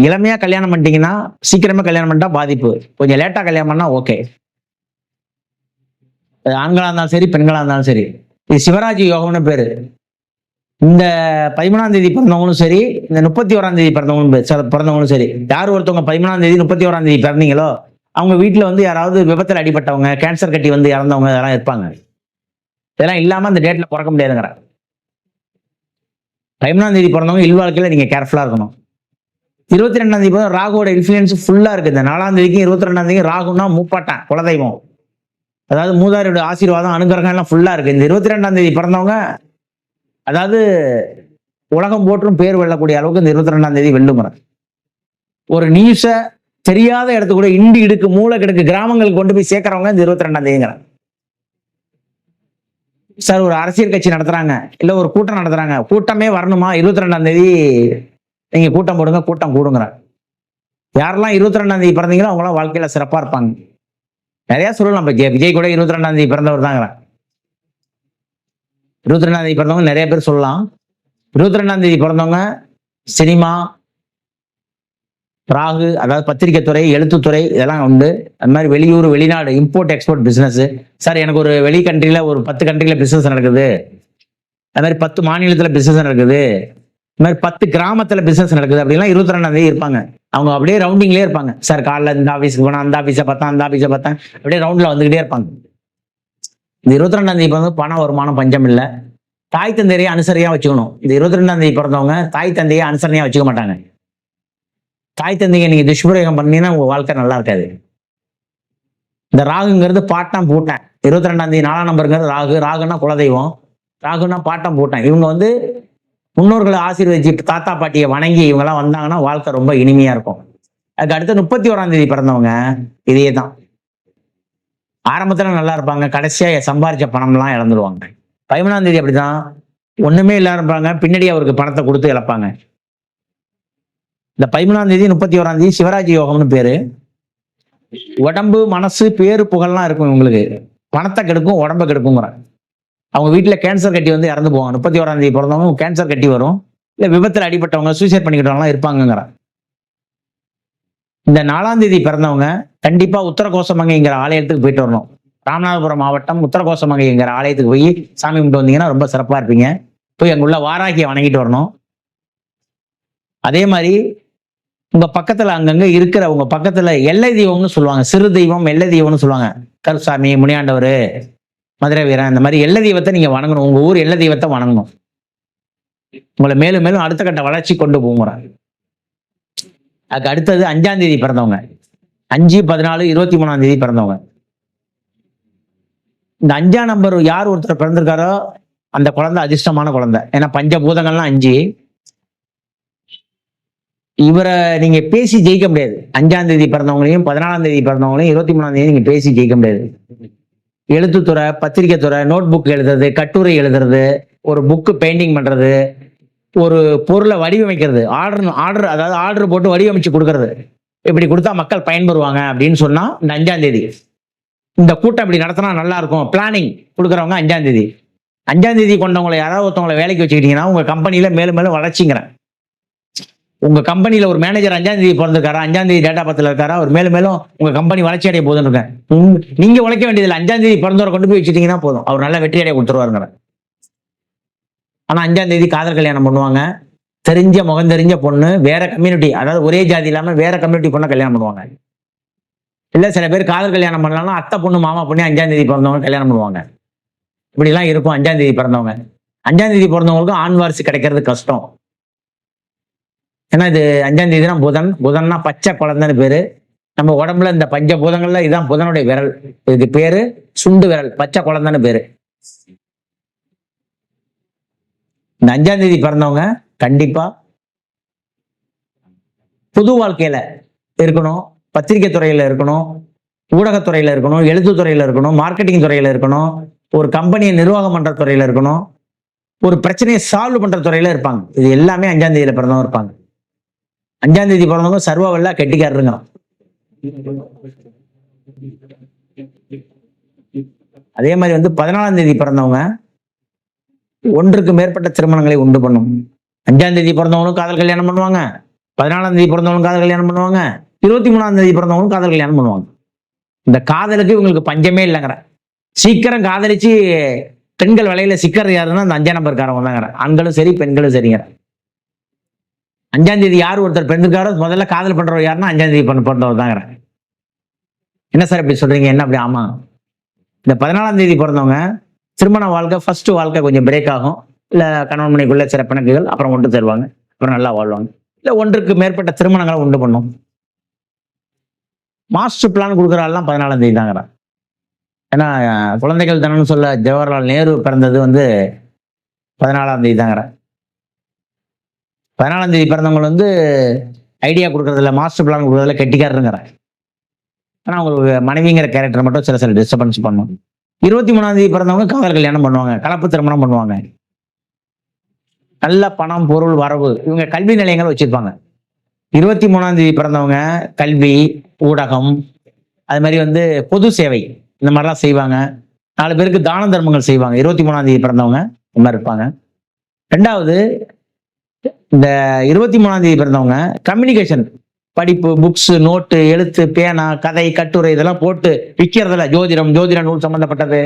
இளமையா கல்யாணம் பண்ணிட்டீங்கன்னா, சீக்கிரமே கல்யாணம் பண்ணிட்டா பாதிப்பு, கொஞ்சம் லேட்டா கல்யாணம் பண்ணா ஓகே. ஆண்களா இருந்தாலும் சரி, பெண்களா இருந்தாலும் சரி. இது சிவராஜ் யோகம்னு பேரு. இந்த 13ஆம் தேதி பிறந்தவங்களும் சரி, இந்த 31ஆம் தேதி பிறந்தவங்களும் சரி, யார் ஒருத்தவங்க 13ஆம் தேதி 31ஆம் தேதி பிறந்தீங்களோ அவங்க வீட்டுல வந்து யாராவது விபத்துல அடிபட்டவங்க, கேன்சர் கட்டி வந்து இறந்தவங்க இதெல்லாம் இருப்பாங்க. இதெல்லாம் இல்லாம அந்த டேட்ல பிறக்க முடியாதுங்கிற. 13ஆம் தேதி பிறந்தவங்க இல்வாழ்க்கையில நீங்க கேர்ஃபுல்லா இருக்கணும். 22ஆம் தேதி ராகுவோட இன்ஃபுளுன்ஸ் ஃபுல்லா இருக்கு. இந்த 4ஆம் தேதிக்கும் 22ஆம் தேதிக்கும் ராகுன்னா மூப்பாட்டன், குலதெய்வம், அதாவது மூதாரியோட ஆசீர்வாதம், அனுகிரகம் எல்லாம் ஃபுல்லா இருக்கு. இந்த 22ஆம் தேதி பிறந்தவங்க அதாவது உலகம் போற்றும் பேர் வெல்லக்கூடிய அளவுக்கு இந்த 22ஆம் தேதி வெல்லுங்கிறேன். ஒரு நியூஸ தெரியாத இடத்து கூட இண்டி இடுக்கு மூளை கிடக்கு கிராமங்களுக்கு கொண்டு போய் சேர்க்கிறவங்க இந்த 22ஆம் தேதிங்கிறேன். சார் ஒரு அரசியல் கட்சி நடத்துறாங்க, இல்ல ஒரு கூட்டம் நடத்துறாங்க, கூட்டமே வரணுமா 22ஆம் தேதி நீங்க கூட்டம் போடுங்க, கூட்டம் கூடுங்கிற. யாரெல்லாம் 22ஆம் தேதி பிறந்தீங்களோ அவங்களாம் வாழ்க்கையில சிறப்பா இருப்பாங்க. நிறைய சொல்லலாம். விஜய் கூட 22ஆம் தேதி பிறந்தவர் தாங்கிற. 22ஆம் தேதி பிறந்தவங்க நிறைய பேர் சொல்லலாம். 22ஆம் தேதி பிறந்தவங்க சினிமா, ராகு, அதாவது பத்திரிகை துறை, எழுத்துத்துறை இதெல்லாம் உண்டு. அது மாதிரி வெளியூர், வெளிநாடு, இம்போர்ட் எக்ஸ்போர்ட் பிசினஸ். சார் எனக்கு ஒரு வெளி கண்ட்ரில ஒரு 10 கண்ட்ரில பிசினஸ் நடக்குது, அது மாதிரி 10 மாநிலத்துல பிசினஸ் நடக்குது, இது மாதிரி 10 கிராமத்துல பிசினஸ் நடக்குது அப்படிலாம் 22ஆம் தேதி இருப்பாங்க. அவங்க அப்படியே ரவுண்டிங்லேயே இருப்பாங்க. சார் காலைல இந்த ஆஃபீஸுக்கு போனா அந்த ஆஃபீஸை பார்த்தேன், அந்த ஆஃபீஸை பார்த்தேன், அப்படியே ரவுண்ட்ல வந்துகிட்டே இருப்பாங்க. இந்த 22ஆம் தேதி வந்து பண வருமானம் பஞ்சம் இல்லை. தாய் தந்தையை அனுசரியா வச்சுக்கணும். இந்த 22ஆம் தேதி பிறந்தவங்க தாய் தந்தையை அனுசரணையா வச்சுக்க மாட்டாங்க. தாய் தந்தையை நீங்க துஷ்பிரயோகம் பண்ணீங்கன்னா உங்க வாழ்க்கை நல்லா இருக்காது. இந்த ராகுங்கிறது பாட்டம் பூட்டன். 22ஆம் தேதி 4ஆம் நம்பருங்கிறது ராகு. ராகுன்னா குலதெய்வம், ராகுன்னா பாட்டம் பூட்டன். இவங்க வந்து முன்னோர்களை ஆசீர்வதிச்சு தாத்தா பாட்டியை வணங்கி இவங்கெல்லாம் வந்தாங்கன்னா வாழ்க்கை ரொம்ப இனிமையா இருக்கும். அதுக்கு அடுத்து 31ஆம் தேதி பிறந்தவங்க இதே தான். ஆரம்பத்துல நல்லா இருப்பாங்க, கடைசியா சம்பாரிச்ச பணம்லாம் இழந்துருவாங்க. 13ஆம் தேதி அப்படிதான், ஒண்ணுமே இல்லாம இருப்பாங்க, பின்னாடி அவருக்கு பணத்தை கொடுத்து இழப்பாங்க. இந்த 13ஆம் தேதி 31ஆம் தேதி சிவராஜ் யோகம்னு பேரு. உடம்பு, மனசு, பேரு, புகழ்லாம் இருக்கும். இவங்களுக்கு பணத்தை கெடுக்கும், உடம்ப கெடுக்குங்கிற. அவங்க வீட்டுல கேன்சர் கட்டி வந்து இறந்து போவாங்க. 31ஆம் தேதி பிறந்தவங்க கேன்சர் கட்டி வரும், இல்ல விபத்துல அடிபட்டவங்க, சூசைட் பண்ணிக்கிட்டவங்கலாம் இருப்பாங்கிற. இந்த 4ஆம் தேதி பிறந்தவங்க கண்டிப்பா உத்தரகோசமங்கைங்கிற ஆலயத்துக்கு போயிட்டு வரணும். ராமநாதபுரம் மாவட்டம் உத்தரகோசமங்கைங்கிற ஆலயத்துக்கு போய் சாமி கும்பிட்டு வந்தீங்கன்னா ரொம்ப சிறப்பா இருப்பீங்க. போய் அங்குள்ள வாராகியை வணங்கிட்டு வரணும். அதே மாதிரி உங்க பக்கத்துல அங்கங்க இருக்கிற உங்க பக்கத்துல எல்லை தெய்வம்னு சொல்லுவாங்க, சிறு தெய்வம் எல்லை தெய்வம்னு சொல்லுவாங்க. கருசாமி, முனியாண்டவர், மதுரை வீரன், இந்த மாதிரி எல்லை தெய்வத்தை நீங்க வணங்கணும். உங்க ஊர் எல்லை தெய்வத்தை வணங்கணும். உங்களை மேலும் மேலும் அடுத்த கட்ட வளர்ச்சி கொண்டு போகிறாங்க. அதுக்கு அடுத்தது 5ஆம் தேதி பிறந்தவங்க, 5, 14, 23ஆம் தேதி பிறந்தவங்க. இந்த 5ஆம் நம்பர் யார் ஒருத்தர் பிறந்திருக்காரோ அந்த குழந்தை அதிர்ஷ்டமான குழந்தை. ஏன்னா பஞ்சபூதங்கள்லாம் 5. இவரை நீங்க பேசி ஜெயிக்க முடியாது. 5ஆம் தேதி பிறந்தவங்களையும் 14ஆம் தேதி பிறந்தவங்களையும் 23ஆம் தேதி நீங்க பேசி ஜெயிக்க முடியாது. எழுத்துத்துறை, பத்திரிகை துறை, நோட் புக் எழுதுறது, கட்டுரை எழுதுறது, ஒரு புக்கு பெயிண்டிங் பண்றது, ஒரு பொருளை வடிவமைக்கிறது, ஆர்டர் அதாவது ஆர்டர் போட்டு வடிவமைச்சு கொடுக்கறது, இப்படி கொடுத்தா மக்கள் பயன்பெறுவாங்க அப்படின்னு சொன்னா இந்த 5ஆம் தேதி இந்த கூட்டம் இப்படி நடத்தினா நல்லா இருக்கும் பிளானிங் கொடுக்குறவங்க 5ஆம் தேதி. 5ஆம் தேதி கொண்டவங்களை யாராவது ஒருத்தவங்களை வேலைக்கு வச்சுக்கிட்டீங்கன்னா உங்க கம்பெனியில மேலும் மேலும் வளர்ச்சிங்கிறேன். உங்க கம்பெனியில ஒரு மேனேஜர் 5ஆம் தேதி பிறந்திருக்காரா, 5ஆம் தேதி டேட்டா பத்துல இருக்காரா, ஒரு மேலும் மேலும் உங்க கம்பெனி வளர்ச்சி அடைய போதுன்னு இருக்கேன். நீங்க உழைக்க வேண்டியதில்லை, 5ஆம் தேதி பிறந்தவரை கொண்டு போய் வச்சுட்டீங்கன்னா போதும், அவர் நல்ல வெற்றி அடைய கொடுத்துருவாருங்கிற. ஆனா 5ஆம் தேதி காதல் கல்யாணம் பண்ணுவாங்க. தெரிஞ்ச முகம் தெரிஞ்ச பொண்ணு, வேற கம்யூனிட்டி, அதாவது ஒரே ஜாதி இல்லாம வேற கம்யூனிட்டி பொண்ணை கல்யாணம் பண்ணுவாங்க. இல்ல சில பேர் காதல் கல்யாணம் பண்ணலாம், அத்தை பொண்ணு மாமா பொண்ணு 5ஆம் தேதி பிறந்தவங்க கல்யாணம் பண்ணுவாங்க. இப்படி எல்லாம் இருக்கும் 5ஆம் தேதி பிறந்தவங்க. 5ஆம் தேதி பிறந்தவங்களுக்கும் ஆண் வாரிசு கிடைக்கிறது கஷ்டம். ஏன்னா இது 5ஆம் தேதினா புதன், புதன்னா பச்சை குழந்தைன்னு பேரு. நம்ம உடம்புல இந்த பஞ்ச பூதங்கள்ல இதுதான் புதனுடைய விரல். இதுக்கு பேரு சுண்டு விரல், பச்சை குழந்தைன்னு பேரு. இந்த 5ஆம் தேதி பிறந்தவங்க கண்டிப்பா புது வாழ்க்கையில இருக்கணும், பத்திரிகை துறையில இருக்கணும், ஊடகத்துறையில இருக்கணும், எழுத்துத்துறையில இருக்கணும், மார்க்கெட்டிங் துறையில இருக்கணும், ஒரு கம்பெனியை நிர்வாகம் பண்ற துறையில இருக்கணும், ஒரு பிரச்சனையை சால்வ் பண்ற துறையில இருப்பாங்க. இது எல்லாமே 5ஆம் தேதியில பிறந்தவங்க இருப்பாங்க. 5ஆம் தேதி பிறந்தவங்க சர்வவல்ல கெட்டிக்காரருங்க. அதே மாதிரி 14ஆம் தேதி பிறந்தவங்க ஒன்றுக்கு மேற்பட்ட திருமணங்களை உண்டு பண்ணும். 5ஆம் தேதி பிறந்தவங்களும் காதல் கல்யாணம் பண்ணுவாங்க, 14ஆம் தேதி பிறந்தவங்களும் காதல் கல்யாணம் பண்ணுவாங்க, 23ஆம் தேதி பிறந்தவங்களும் காதல் கல்யாணம் பண்ணுவாங்க. இந்த காதலுக்கு இவங்களுக்கு பஞ்சமே இல்லைங்கிற. சீக்கிரம் காதலிச்சு பெண்கள் வலையில சிக்கிறது யாருன்னா அந்த 5ஆம் நம்பர்காரவங்க தாங்கிற. ஆண்களும் சரி பெண்களும் சரிங்கிற. 5ஆம் தேதி யார் ஒருத்தர் பெண்ணுக்காரோ முதல்ல காதல் பண்றவர் யாருன்னா 5ஆம் தேதி பிறந்தவர் தாங்கிற. என்ன சார் இப்படி சொல்றீங்க? என்ன அப்படி? ஆமா, இந்த 14ஆம் தேதி பிறந்தவங்க திருமண வாழ்க்கை ஃபர்ஸ்ட் வாழ்க்கை கொஞ்சம் பிரேக் ஆகும். இல்ல கணவன் மனைக்குள்ள சில பிணக்குகள், அப்புறம் ஒன்று தருவாங்க, அப்புறம் நல்லா வாழ்வாங்க. இல்ல ஒன்றுக்கு மேற்பட்ட திருமணங்களை உண்டு பண்ணும். மாஸ்டர் பிளான் கொடுக்குற ஆள்லாம் 14ஆம் தேதி தாங்கிறான். ஏன்னா குழந்தைகள் தினம்னு சொல்ல ஜவஹர்லால் நேரு பிறந்தது 14ஆம் தேதி தாங்கிற. 14ஆம் தேதி பிறந்தவங்க ஐடியா கொடுக்கறதுல, மாஸ்டர் பிளான் கொடுக்கறதுல கெட்டிக்காரருங்கிற. ஆனா அவங்களுக்கு மனைவிங்கிற கேரக்டர் மட்டும் சில டிஸ்டர்பன்ஸ் பண்ணும். 23ஆம் தேதி பிறந்தவங்க காதல் கல்யாணம் பண்ணுவாங்க, கலப்பு திருமணம் பண்ணுவாங்க. நல்ல பணம் பொருள் வரவு, இவங்க கல்வி நிலையங்கள் வச்சிருப்பாங்க. 23ஆம் தேதி பிறந்தவங்க கல்வி, ஊடகம், அது மாதிரி பொது சேவை இந்த மாதிரிலாம் செய்வாங்க. 4 பேருக்கு தான தர்மங்கள் செய்வாங்க. 23ஆம் தேதி பிறந்தவங்க இந்த மாதிரி இருப்பாங்க. ரெண்டாவது, இந்த 23ஆம் தேதி பிறந்தவங்க கம்யூனிகேஷன், படிப்பு, புக்ஸ், நோட்டு, எழுத்து, பேனா, கதை, கட்டுரை இதெல்லாம் போட்டு விற்கிறதுல, ஜோதிட நூல் சம்பந்தப்பட்டது,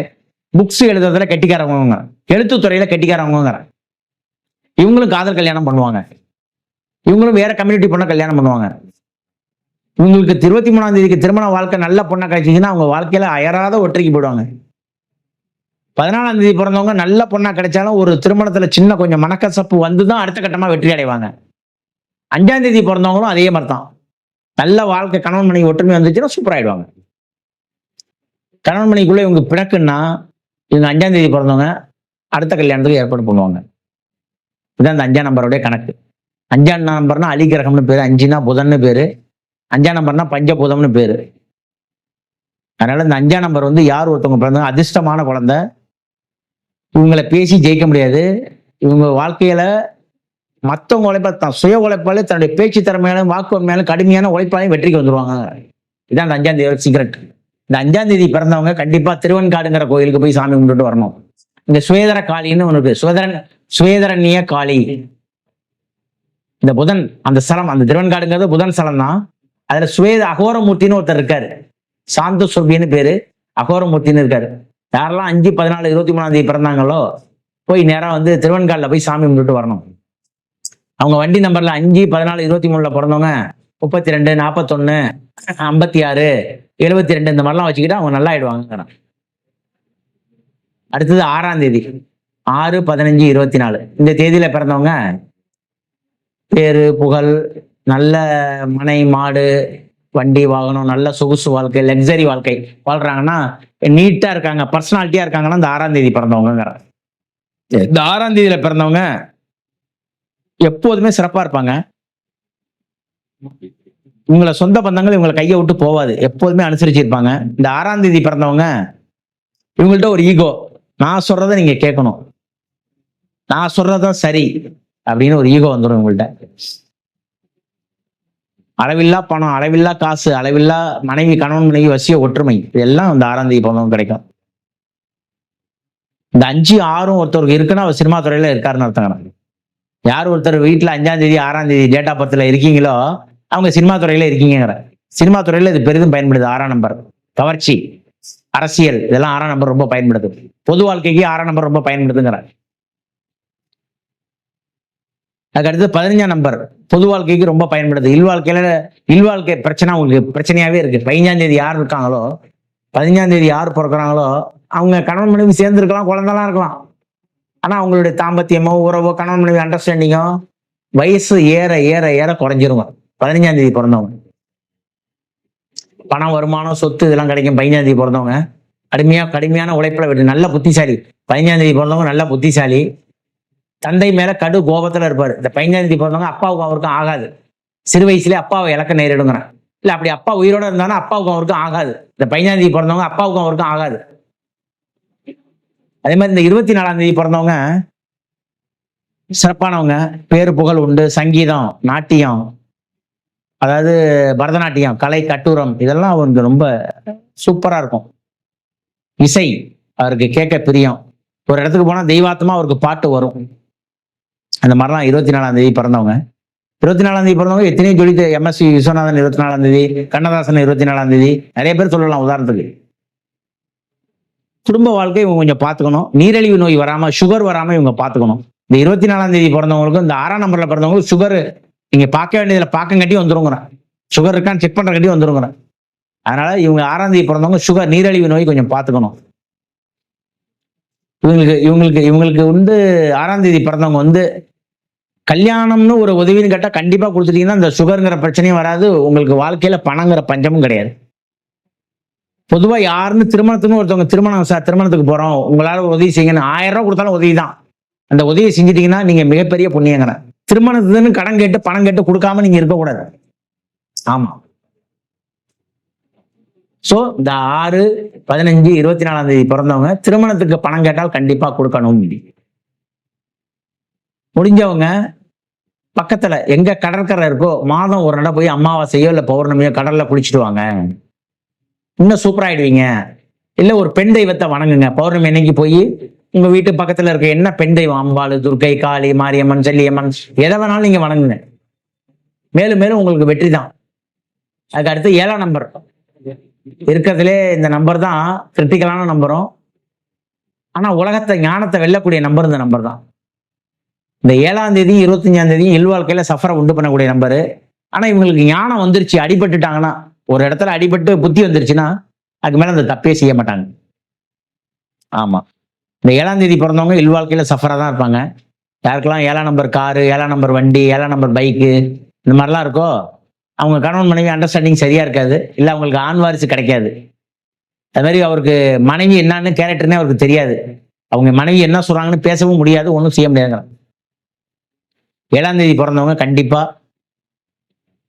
புக்ஸ் எழுதுறதுல கெட்டிக்காரவங்க, எழுத்துத்துறையில கெட்டிக்காரவங்க. இவங்களும் காதல் கல்யாணம் பண்ணுவாங்க. இவங்களும் வேற கம்யூனிட்டி பொண்ணை கல்யாணம் பண்ணுவாங்க. இவங்களுக்கு 23ஆம் தேதிக்கு திருமண வாழ்க்கை நல்ல பொண்ணை கிடைச்சிச்சுன்னா அவங்க வாழ்க்கையில அயராத ஒற்றைக்கு போயிடுவாங்க. 14ஆம் தேதி பிறந்தவங்க நல்ல பொண்ணா கிடைச்சாலும் ஒரு திருமணத்துல சின்ன கொஞ்சம் மனக்கசப்பு வந்துதான் அடுத்த கட்டமா வெற்றி அடைவாங்க. 5ஆம் தேதி பிறந்தவங்களும் அதே மாதிரி தான். நல்ல வாழ்க்கை, கணவன் மனைவி ஒற்றுமை வந்துச்சுன்னா சூப்பர் ஆயிடுவாங்க. கணவன் மனைவிக்குள்ள இவங்க பிணக்குன்னா இவங்க 5ஆம் தேதி பிறந்தவங்க அடுத்த கல்யாணத்துக்கு ஏற்பாடு பண்ணுவாங்க. இதுதான் இந்த 5ஆம் நம்பருடைய கணக்கு. 5ஆம் நம்பர்னா அலி கிரகம்னு பேரு, 5னா புதன்னு பேரு, 5ஆம் நம்பர்னா பஞ்சபூதம்னு பேரு. அதனால இந்த 5ஆம் நம்பர் யார் ஒருத்தவங்க பிறந்தாங்க அதிர்ஷ்டமான குழந்தை. இவங்களை பேசி ஜெயிக்க முடியாது. இவங்க வாழ்க்கையில மற்றவங்க உழைப்பால் தான், சுய உழைப்பாலே தன்னுடைய பேச்சு திறமையாலும் வாக்குவன்மையாலும் கடுமையான உழைப்பாலையும் வெற்றிக்கு வந்துருவாங்க. இதான் இந்த 5ஆம் தேதி சீக்ரெட். இந்த 5ஆம் தேதி பிறந்தவங்க கண்டிப்பா திருவெண்காடுங்கிற கோயிலுக்கு போய் சாமி கும்பிட்டு வரணும். இந்த சுவேதர காளின்னு ஒன்று இருக்கு, சுவேதரண்ய காளி. இந்த புதன் அந்த ஸ்தலம், அந்த திருவெண்காடுங்கிறது புதன் ஸ்தலம் தான். அதுல அகோரமூர்த்தின்னு ஒருத்தர் இருக்காரு, சாந்த சுர்பின்னு பேரு, அகோரமூர்த்தின்னு இருக்காரு. யாரெல்லாம் 5, 14, 23ஆம் தேதி பிறந்தாங்களோ போய் நேரம் திருவெண்காடுல போய் சாமி கும்பிட்டு வரணும். அவங்க வண்டி நம்பர்ல 5, 14, 23ல பிறந்தவங்க 32, 41, 56, 72 இந்த மாதிரிலாம் வச்சுக்கிட்டு அவங்க நல்லா ஆயிடுவாங்க. அடுத்தது 6ஆம் தேதி 6, 15, 24 இந்த தேதியில பிறந்தவங்க பேரு, புகழ், நல்ல மனை, மாடு, வண்டி, வாகனம், நல்ல சொகுசு வாழ்க்கை, லக்ஸரி வாழ்க்கை வாழ்றாங்கன்னா, நீட்டா இருக்காங்க, பர்சனாலிட்டியா இருக்காங்கன்னா இந்த 6ஆம் தேதி பிறந்தவங்க. இந்த 6ஆம் தேதியில பிறந்தவங்க எப்போதுமே சிறப்பா இருப்பாங்க. இவங்களை சொந்த பந்தங்கள் இவங்களை கையை விட்டு போவாது, எப்போதுமே அனுசரிச்சிருப்பாங்க. இந்த 6ஆம் தேதி பிறந்தவங்க இவங்கள்ட்ட ஒரு ஈகோ, நான் சொல்றதை நீங்க கேட்கணும், நான் சொல்றதுதான் சரி அப்படின்னு ஒரு ஈகோ வந்துடும் இவங்கள்ட்ட. அளவில்லா பணம், அளவில்லா காசு, அளவில்லா மனைவி, கணவன் மனைவி வசிய ஒற்றுமை, இதெல்லாம் இந்த 6ஆம் தேதி பிறந்தவங்க கிடைக்கும். இந்த 5, 6 ஒருத்தருக்கு இருக்குன்னா அவர் சினிமா துறையில இருக்காருன்னு அர்த்தம். யார் ஒருத்தர் வீட்டுல 5ஆம் தேதி 6ஆம் தேதி டேட் ஆஃப் பர்த்ல இருக்கீங்களோ அவங்க சினிமா துறையில இருக்கீங்கிற. சினிமா துறையில இது பெரிதும் பயன்படுது. 6ஆம் நம்பர் கவர்ச்சி, அரசியல், இதெல்லாம் 6ஆம் நம்பர் ரொம்ப பயன்படுது. பொது வாழ்க்கைக்கு 6ஆம் நம்பர் ரொம்ப பயன்படுதுங்கிற. அதுக்கடுத்து 15ஆம் நம்பர் பொது வாழ்க்கைக்கு ரொம்ப பயன்படுது. இல்வாழ்க்கை பிரச்சனை உங்களுக்கு பிரச்சனையாவே இருக்கு. 15ஆம் தேதி யார் இருக்காங்களோ, 15ஆம் தேதி யார் பிறக்கிறாங்களோ அவங்க கணவன் மனைவி சேர்ந்து இருக்கலாம், குழந்தைலாம் இருக்கலாம். ஆனா அவங்களுடைய தாம்பத்தியமோ உறவோ கணவன் மனைவி அண்டர்ஸ்டாண்டிங்கோ வயசு ஏற ஏற ஏற குறைஞ்சிருங்க. 15ஆம் தேதி பிறந்தவங்க பணம் வருமானம் சொத்து இதெல்லாம் கிடைக்கும். 15ஆம் தேதி பிறந்தவங்க கடுமையான உழைப்புல விட்டு நல்ல புத்திசாலி. 15ஆம் தேதி பிறந்தவங்க நல்ல புத்திசாலி. தந்தை மேல கடு கோபத்துல இருப்பாரு. இந்த 15ஆம் தேதி பிறந்தவங்க அப்பாவுக்கும் அவருக்கும் ஆகாது. சிறு வயசுலேயே அப்பாவை இழக்க நேரிடுங்கிறேன். இல்ல அப்படி அப்பா உயிரோட இருந்தாலும் அப்பாவுக்கும் அவருக்கும் ஆகாது. இந்த 15ஆம் தேதி பிறந்தவங்க அப்பாவுக்கும் அவருக்கும் ஆகாது. அதே மாதிரி இந்த 24ஆம் தேதி பிறந்தவங்க சிறப்பானவங்க. பேரு புகழ் உண்டு. சங்கீதம், நாட்டியம், அதாவது பரதநாட்டியம், கலை, கட்டுரம் இதெல்லாம் அவருக்கு ரொம்ப சூப்பரா இருக்கும். இசை அவருக்கு கேட்க பிரியம். ஒரு இடத்துக்கு போனா தெய்வாத்தமா அவருக்கு பாட்டு வரும். அந்த மாதிரிலாம் 24ஆம் தேதி பிறந்தவங்க. 24ஆம் தேதி பிறந்தவங்க எத்தனையோ சொல்லி எம்எஸ்வி விஸ்வநாதன் 24ஆம் தேதி, கண்ணதாசன் 24ஆம் தேதி, நிறைய பேர் சொல்லலாம். உதாரணத்துக்கு குடும்ப வாழ்க்கை இவங்க கொஞ்சம் பார்த்துக்கணும். நீரிழிவு நோய் வராம, சுகர் வராம இவங்க பார்த்துக்கணும். இந்த 24ஆம் தேதி பிறந்தவங்களுக்கும் இந்த 6ஆம் நம்பர்ல பிறந்தவங்களுக்கு சுகர் நீங்க பார்க்க வேண்டியதுல பார்க்கங்காட்டி வந்துருங்கிறேன். சுகர் இருக்கான்னு செக் பண்றங்காட்டி வந்துருங்கிறேன். அதனால இவங்க 6ஆம் தேதி பிறந்தவங்க சுகர், நீரிழிவு நோய் கொஞ்சம் பார்த்துக்கணும். இவங்களுக்கு வந்து 6ஆம் தேதி பிறந்தவங்க வந்து கல்யாணம்னு ஒரு உதவின்னு கேட்டா கண்டிப்பா கொடுத்துட்டீங்கன்னா இந்த சுகருங்கிற பிரச்சனையும் வராது. உங்களுக்கு வாழ்க்கையில பணங்கிற பஞ்சமும் கிடையாது. பொதுவா யாருன்னு திருமணத்துக்கு ஒருத்தவங்க திருமணத்துக்கு போறோம், உங்களால ஒரு உதவி செய்யுங்கன்னு 1000 ரூபாய் கொடுத்தாலும் உதவி தான். அந்த உதவியை செஞ்சிட்டீங்கன்னா நீங்க மிகப்பெரிய புண்ணியங்கிற. திருமணத்துக்குன்னு கடன் கேட்டு பணம் கேட்டு கொடுக்காம நீங்க இருக்கக்கூடாது. ஆமா. சோ இந்த 6, 15, 24ஆம் தேதி பிறந்தவங்க திருமணத்துக்கு பணம் கேட்டால் கண்டிப்பா கொடுக்கணும். முடிஞ்சவங்க பக்கத்துல எங்க கடற்கரை இருக்கோ மாதம் ஒரு நட போய் அமாவாசையோ இல்ல பௌர்ணமியோ கடல்ல குளிச்சுட்டு வாங்க. இன்னும் சூப்பராயிடுவீங்க. இல்ல ஒரு பெண் தெய்வத்தை வணங்குங்க. பௌர்ணமி அன்னைக்கு போய் உங்க வீட்டு பக்கத்துல இருக்க என்ன பெண் தெய்வம், அம்பாள், துர்க்கை, காளி, மாரியம்மன், செல்லியம்மன் எதை வேணாலும் நீங்க வணங்குங்க. மேலும் மேலும் உங்களுக்கு வெற்றி தான். அதுக்கு அடுத்து 7ஆம் நம்பர் இருக்கிறதுலே இந்த நம்பர் தான் கிரிட்டிக்கலான நம்பரும். ஆனா உலகத்தை ஞானத்தை வெல்லக்கூடிய நம்பர் இந்த நம்பர் தான். இந்த 7ஆம் தேதி 25ஆம் தேதி இல்வாழ்க்கையில சஃபரை உண்டு பண்ணக்கூடிய நம்பரு. ஆனா இவங்களுக்கு ஞானம் வந்துருச்சு. அடிபட்டுட்டாங்கன்னா, ஒரு இடத்துல அடிபட்டு புத்தி வந்துருச்சுன்னா அதுக்கு மேல அந்த தப்பே செய்ய மாட்டாங்க. ஆமா. இந்த 7ஆம் தேதி பிறந்தவங்க இல்வாழ்க்கையில சஃபரா தான் இருப்பாங்க. யாருக்கெல்லாம் 7ஆம் நம்பர் காரு, 7ஆம் நம்பர் வண்டி, 7ஆம் நம்பர் பைக்கு இந்த மாதிரிலாம் இருக்கோ அவங்க கணவன் மனைவி அண்டர்ஸ்டாண்டிங் சரியா இருக்காது. இல்ல அவங்களுக்கு ஆண் வாரிசு கிடைக்காது. அது மாதிரி அவருக்கு மனைவி என்னன்னு கேரக்டர்னே அவருக்கு தெரியாது. அவங்க மனைவி என்ன சொல்றாங்கன்னு பேசவும் முடியாது, ஒன்றும் செய்ய முடியாதுங்க. 7ஆம் தேதி பிறந்தவங்க கண்டிப்பா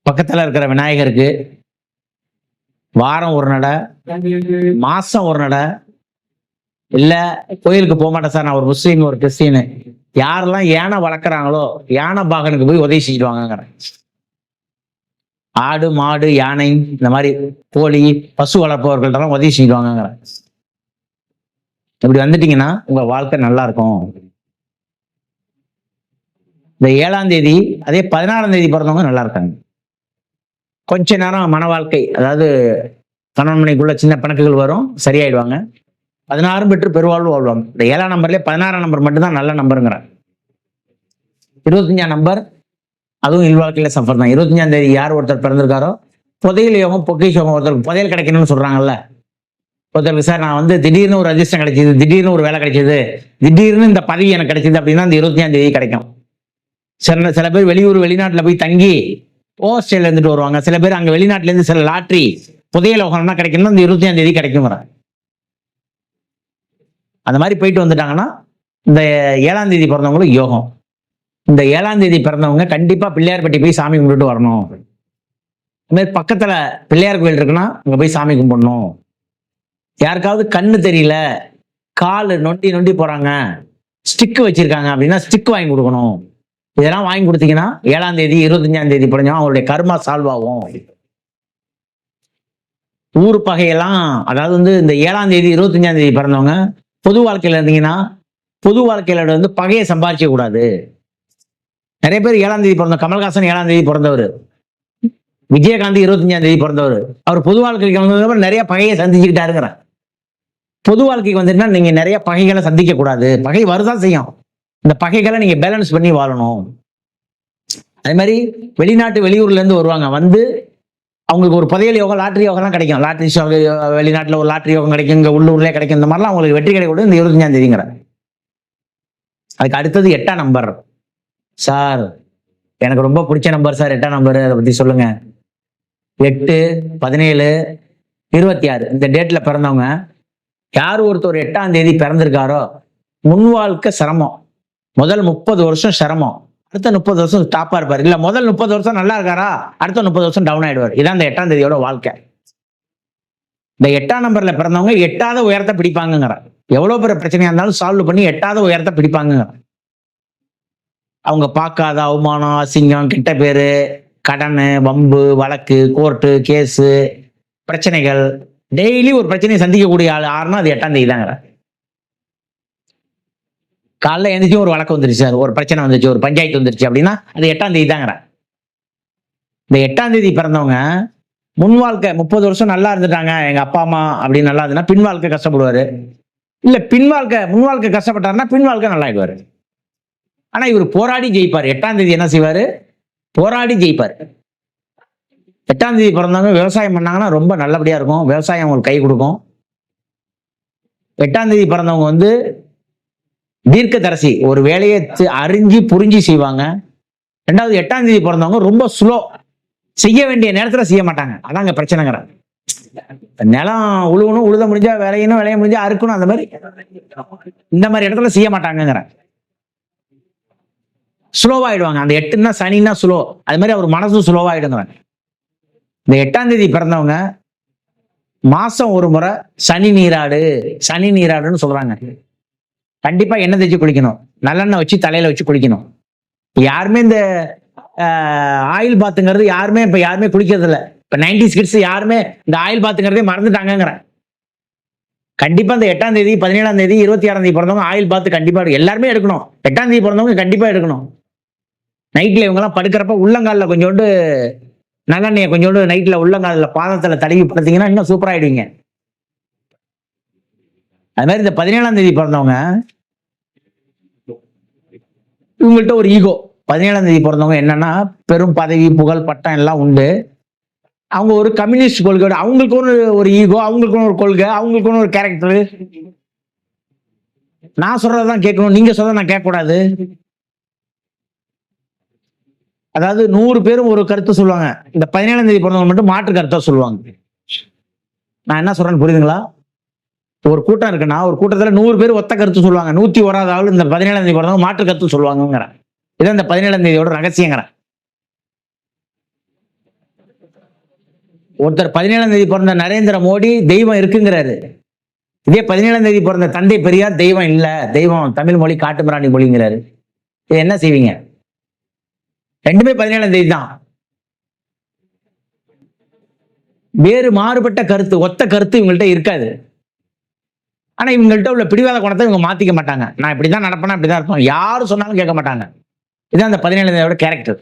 பக்கத்துல இருக்கிற விநாயகருக்கு வாரம் ஒரு நட, மாசம் ஒரு நட, இல்ல கோயிலுக்கு போக மாட்டேன் சார் நான் ஒரு முஸ்லீம் ஒரு கிறிஸ்டின், யாரெல்லாம் யானை வளர்க்குறாங்களோ யானை பாகனுக்கு போய் உதவி செஞ்சுட்டு வாங்கங்கிறேன். ஆடு, மாடு, யானை இந்த மாதிரி கோழி, பசு வளர்ப்பவர்கள்ட்டெல்லாம் உதவி செஞ்சுட்டு வாங்கங்கிறேன். இப்படி வந்துட்டீங்கன்னா உங்க வாழ்க்கை நல்லா இருக்கும். இந்த 7ஆம் தேதி அதே 16ஆம் தேதி பிறந்தவங்க நல்லா இருக்காங்க. கொஞ்ச நேரம் மன வாழ்க்கை, அதாவது கணவன் மனைக்குள்ள சின்ன பிணக்குகள் வரும், சரியாயிடுவாங்க. 16 பெற்று பெருவாழ்வு வாழ்வாங்க. இந்த 7ஆம் நம்பர்லேயே 16ஆம் நம்பர் மட்டும்தான் நல்ல நம்பருங்கிறேன். 25ஆம் நம்பர் அதுவும் இல்வாழ்க்கையில சஃபர் தான். 25ஆம் தேதி யார் ஒருத்தர் பிறந்திருக்காரோ புதையல் யோகம், பொக்கிஷ் யோகம், ஒருத்தருக்கு புதையல் கிடைக்கணும்னு சொல்றாங்கல்ல. ஒருத்தருக்கு சார் நான் வந்து திடீர்னு ஒரு அதிர்ஷ்டம் கிடைச்சது, திடீர்னு ஒரு வேலை கிடைச்சது, திடீர்னு இந்த பதவி எனக்கு கிடைச்சது அப்படின்னா இந்த 25ஆம் தேதி கிடைக்கும். சில பேர் வெளியூர் வெளிநாட்டுல போய் தங்கி போஸ்டேல இருந்துட்டு வருவாங்க. சில பேர் அங்க வெளிநாட்டுல இருந்து சில லாட்ரி புதையல் யோகம்னா கிடைக்கணும்னா இந்த 25ஆம் தேதி கிடைக்கும். அந்த மாதிரி போயிட்டு வந்துட்டாங்கன்னா இந்த 7ஆம் தேதி பிறந்தவங்களுக்கு யோகம். இந்த 7ஆம் தேதி பிறந்தவங்க கண்டிப்பா பிள்ளையார்பட்டி போய் சாமி கும்பிட்டு வரணும். இந்த மாதிரி பக்கத்துல பிள்ளையார் கோயில் இருக்குன்னா அங்க போய் சாமி கும்பிடணும். யாருக்காவது கண்ணு தெரியல, கால் நொண்டி நொண்டி போறாங்க, ஸ்டிக்கு வச்சிருக்காங்க அப்படின்னா ஸ்டிக் வாங்கி கொடுக்கணும். இதெல்லாம் வாங்கி கொடுத்தீங்கன்னா 7ஆம் தேதி 25ஆம் தேதி பிறந்தவங்க அவங்களுடைய கர்மா சால்வ் ஆகும். ஊர் பகையெல்லாம், அதாவது வந்து இந்த 7ஆம் தேதி 25ஆம் தேதி பிறந்தவங்க பொது வாழ்க்கையில இருந்தீங்கன்னா பொது வாழ்க்கையில வந்து பகையை சம்பாதிக்க கூடாது. நிறைய பேர் 7ஆம் தேதி பிறந்த, கமல்ஹாசன் 7ஆம் தேதி பிறந்தவர், விஜயகாந்த் 25ஆம் தேதி பிறந்தவர். அவர் பொது வாழ்க்கைக்கு வந்ததுக்கப்புறம் நிறைய பகையை சந்திச்சுக்கிட்டாருங்கிறார். பொது வாழ்க்கைக்கு வந்துட்டுனா நீங்க நிறைய பகைகளை சந்திக்க கூடாது. பகை வருதான் செய்யும். இந்த பகைகளை நீங்க பேலன்ஸ் பண்ணி வாழணும். அதே மாதிரி வெளிநாட்டு வெளியூர்ல இருந்து வருவாங்க, வந்து அவங்களுக்கு ஒரு புதையல் யோகம், லாட்டரி யோகம்லாம் கிடைக்கும். லாட்டரி வெளிநாட்டுல ஒரு லாட்டரி யோகம் கிடைக்கும், இங்க உள்ளூர்லயே கிடைக்கும். இந்த மாதிரிலாம் அவங்களுக்கு வெற்றி கிடைக்கூட இந்த 25ஆம் தேதிங்கிற. அதுக்கு அடுத்தது 8ஆம் நம்பர். சார் எனக்கு ரொம்ப பிடிச்ச நம்பர் சார் 8ஆம் நம்பர், அதை பத்தி சொல்லுங்க. 8, 17, 26 இந்த டேட்ல பிறந்தவங்க யார் ஒருத்தர் 8ஆம் தேதி பிறந்திருக்காரோ முன் வாழ்க்கை சிரமம். முதல் 30 வருஷம் சிரமம், அடுத்த 30 வருஷம் டாப்பா இருப்பாரு. இல்ல முதல் 30 வருஷம் நல்லா இருக்காரா, அடுத்த 30 வருஷம் டவுன் ஆயிடுவார். இதான் இந்த 8ஆம் தேதியோட வாழ்க்கை. இந்த 8ஆம் நம்பர்ல பிறந்தவங்க 8ஆவது உயரத்தை பிடிப்பாங்கிற. எவ்வளவு பெரிய பிரச்சனையா இருந்தாலும் சால்வ் பண்ணி 8ஆவது உயரத்தை பிடிப்பாங்க. அவங்க பார்க்காத அவமானம், அசிங்கம், கெட்ட பேரு, கடன், வம்பு, வழக்கு, கோர்ட்டு, கேஸு, பிரச்சனைகள், டெய்லி ஒரு பிரச்சனையை சந்திக்கக்கூடிய ஆள் யாருன்னா அது 8ஆம் தேதி தாங்கிற. காலைல எழுந்திரிச்சு ஒரு வழக்கு வந்துருச்சு சார், ஒரு பிரச்சனை வந்துச்சு, ஒரு பஞ்சாயத்து வந்துருச்சு அப்படின்னா அது 8ஆம் தேதி தாங்கிற. இந்த 8ஆம் தேதி பிறந்தவங்க முன் வாழ்க்கை 30 வருஷம் நல்லா இருந்துட்டாங்க எங்க அப்பா அம்மா அப்படின்னு நல்லா இருந்துன்னா பின் வாழ்க்கை கஷ்டப்படுவாரு. இல்ல முன் வாழ்க்கை கஷ்டப்பட்டாருன்னா பின் வாழ்க்கை நல்லா ஆயிடுவாரு. ஆனா இவர் போராடி ஜெயிப்பார். 8ஆம் தேதி என்ன செய்வாரு, போராடி ஜெயிப்பார். 8ஆம் தேதி பிறந்தவங்க விவசாயம் பண்ணாங்கன்னா ரொம்ப நல்லபடியா இருக்கும், விவசாயம் அவங்களுக்கு கை கொடுக்கும். 8ஆம் தேதி பிறந்தவங்க வந்து தீர்க்கதரிசி, ஒரு வேலையை அறிஞ்சு புரிஞ்சு செய்வாங்க. 2வது 8ஆம் தேதி பிறந்தவங்க ரொம்ப ஸ்லோ, செய்ய வேண்டிய நேரத்துல செய்ய மாட்டாங்க. அதாங்க பிரச்சனைங்கிற. நிலம் உழுவணும், உழுத முடிஞ்சா விளையணும், விளைய முடிஞ்சா அறுக்கணும், அந்த மாதிரி இந்த மாதிரி இடத்துல செய்ய மாட்டாங்கிற. ஸ்லோவாயிடுவாங்க. அந்த 8ன்னா சனின்னா ஸ்லோ, அது மாதிரி அவர் மனசும் ஸ்லோவாயிடுங்க. இந்த 8ஆம் தேதி பிறந்தவங்க மாசம் ஒரு முறை சனி நீராடுன்னு சொல்றாங்க. கண்டிப்பா எண்ணெய் தேய்ச்சி குளிக்கணும், நல்லெண்ணெய் வச்சு தலையில வச்சு குளிக்கணும். யாருமே இந்த ஆயில் பாத்துங்கிறது யாருமே குளிக்கிறது இல்லை. இப்ப 90s கிட்ஸ் யாருமே இந்த ஆயில் பாத்துங்கிறதே மறந்துட்டாங்கிற. கண்டிப்பா இந்த 8ஆம் தேதி, 17ஆம் தேதி, 26ஆம் தேதி பிறந்தவங்க ஆயில் பாத்து கண்டிப்பா எல்லாருமே எடுக்கணும். 8ஆம் தேதி பிறந்தவங்க கண்டிப்பா எடுக்கணும். நைட்ல இவங்க எல்லாம் படுக்கிறப்ப உள்ளங்காலில் கொஞ்சோண்டு நல்லெண்ணெயை கொஞ்சோண்டு நைட்ல உள்ளங்காலில் பாதத்துல தடவி படுத்தீங்கன்னா இன்னும் சூப்பர் ஆயிடுவீங்க. அது மாதிரி இந்த 17ஆம் தேதி பிறந்தவங்க இவங்கள்ட்ட ஒரு ஈகோ. 17ஆம் தேதி பிறந்தவங்க என்னன்னா பெரும் பதவி, புகழ், பட்டம் எல்லாம் உண்டு. அவங்க ஒரு கம்யூனிஸ்ட் கொள்கையோட, அவங்களுக்கும் ஒரு ஈகோ, அவங்களுக்கும் ஒரு கொள்கை, அவங்களுக்கும் ஒரு கேரக்டர். நான் சொல்றதான் கேட்கணும், நீங்க சொல்றத நான் கேட்கக்கூடாது. அதாவது 100 பேரும் ஒரு கருத்து சொல்லுவாங்க, இந்த 17ஆம் தேதி பிறந்தவங்க மட்டும் மாற்று கருத்தா சொல்லுவாங்க. நான் என்ன சொல்றேன்னு புரியுதுங்களா? ஒரு கூட்டம் இருக்குன்னா ஒரு கூட்டத்துல 100 பேர் ஒத்த கருத்து சொல்லுவாங்க, 101வது ஆள் இந்த 17ஆம் தேதி பிறந்தவங்க மாற்று கருத்து சொல்லுவாங்கிறேன். இதான் இந்த 17ஆம் தேதியோட ரகசியங்கிறேன். ஒருத்தர் 17ஆம் தேதி பிறந்த நரேந்திர மோடி தெய்வம் இருக்குங்கிறாரு. இதே 17ஆம் தேதி பிறந்த தந்தை பெரியார் தெய்வம் இல்ல, தெய்வம் தமிழ் மொழி, காட்டுமிராண்டி மொழிங்கிறாரு. இது என்ன செய்வீங்க? ரெண்டுமே 17ஆம் தேதி தான். வேறு மாறுபட்ட கருத்து, ஒத்த கருத்து இவங்கள்ட்ட இருக்காது. ஆனா இவங்கள்ட்ட உள்ள பிடிவாத குணத்தை இவங்க மாத்திக்க மாட்டாங்க. நான் இப்படிதான் நடப்பேன்னா இப்படிதான் இருப்போம், யாரும் சொன்னாலும் கேட்க மாட்டாங்க. இதான் அந்த 17ஆம் தேதியோட கேரக்டர்.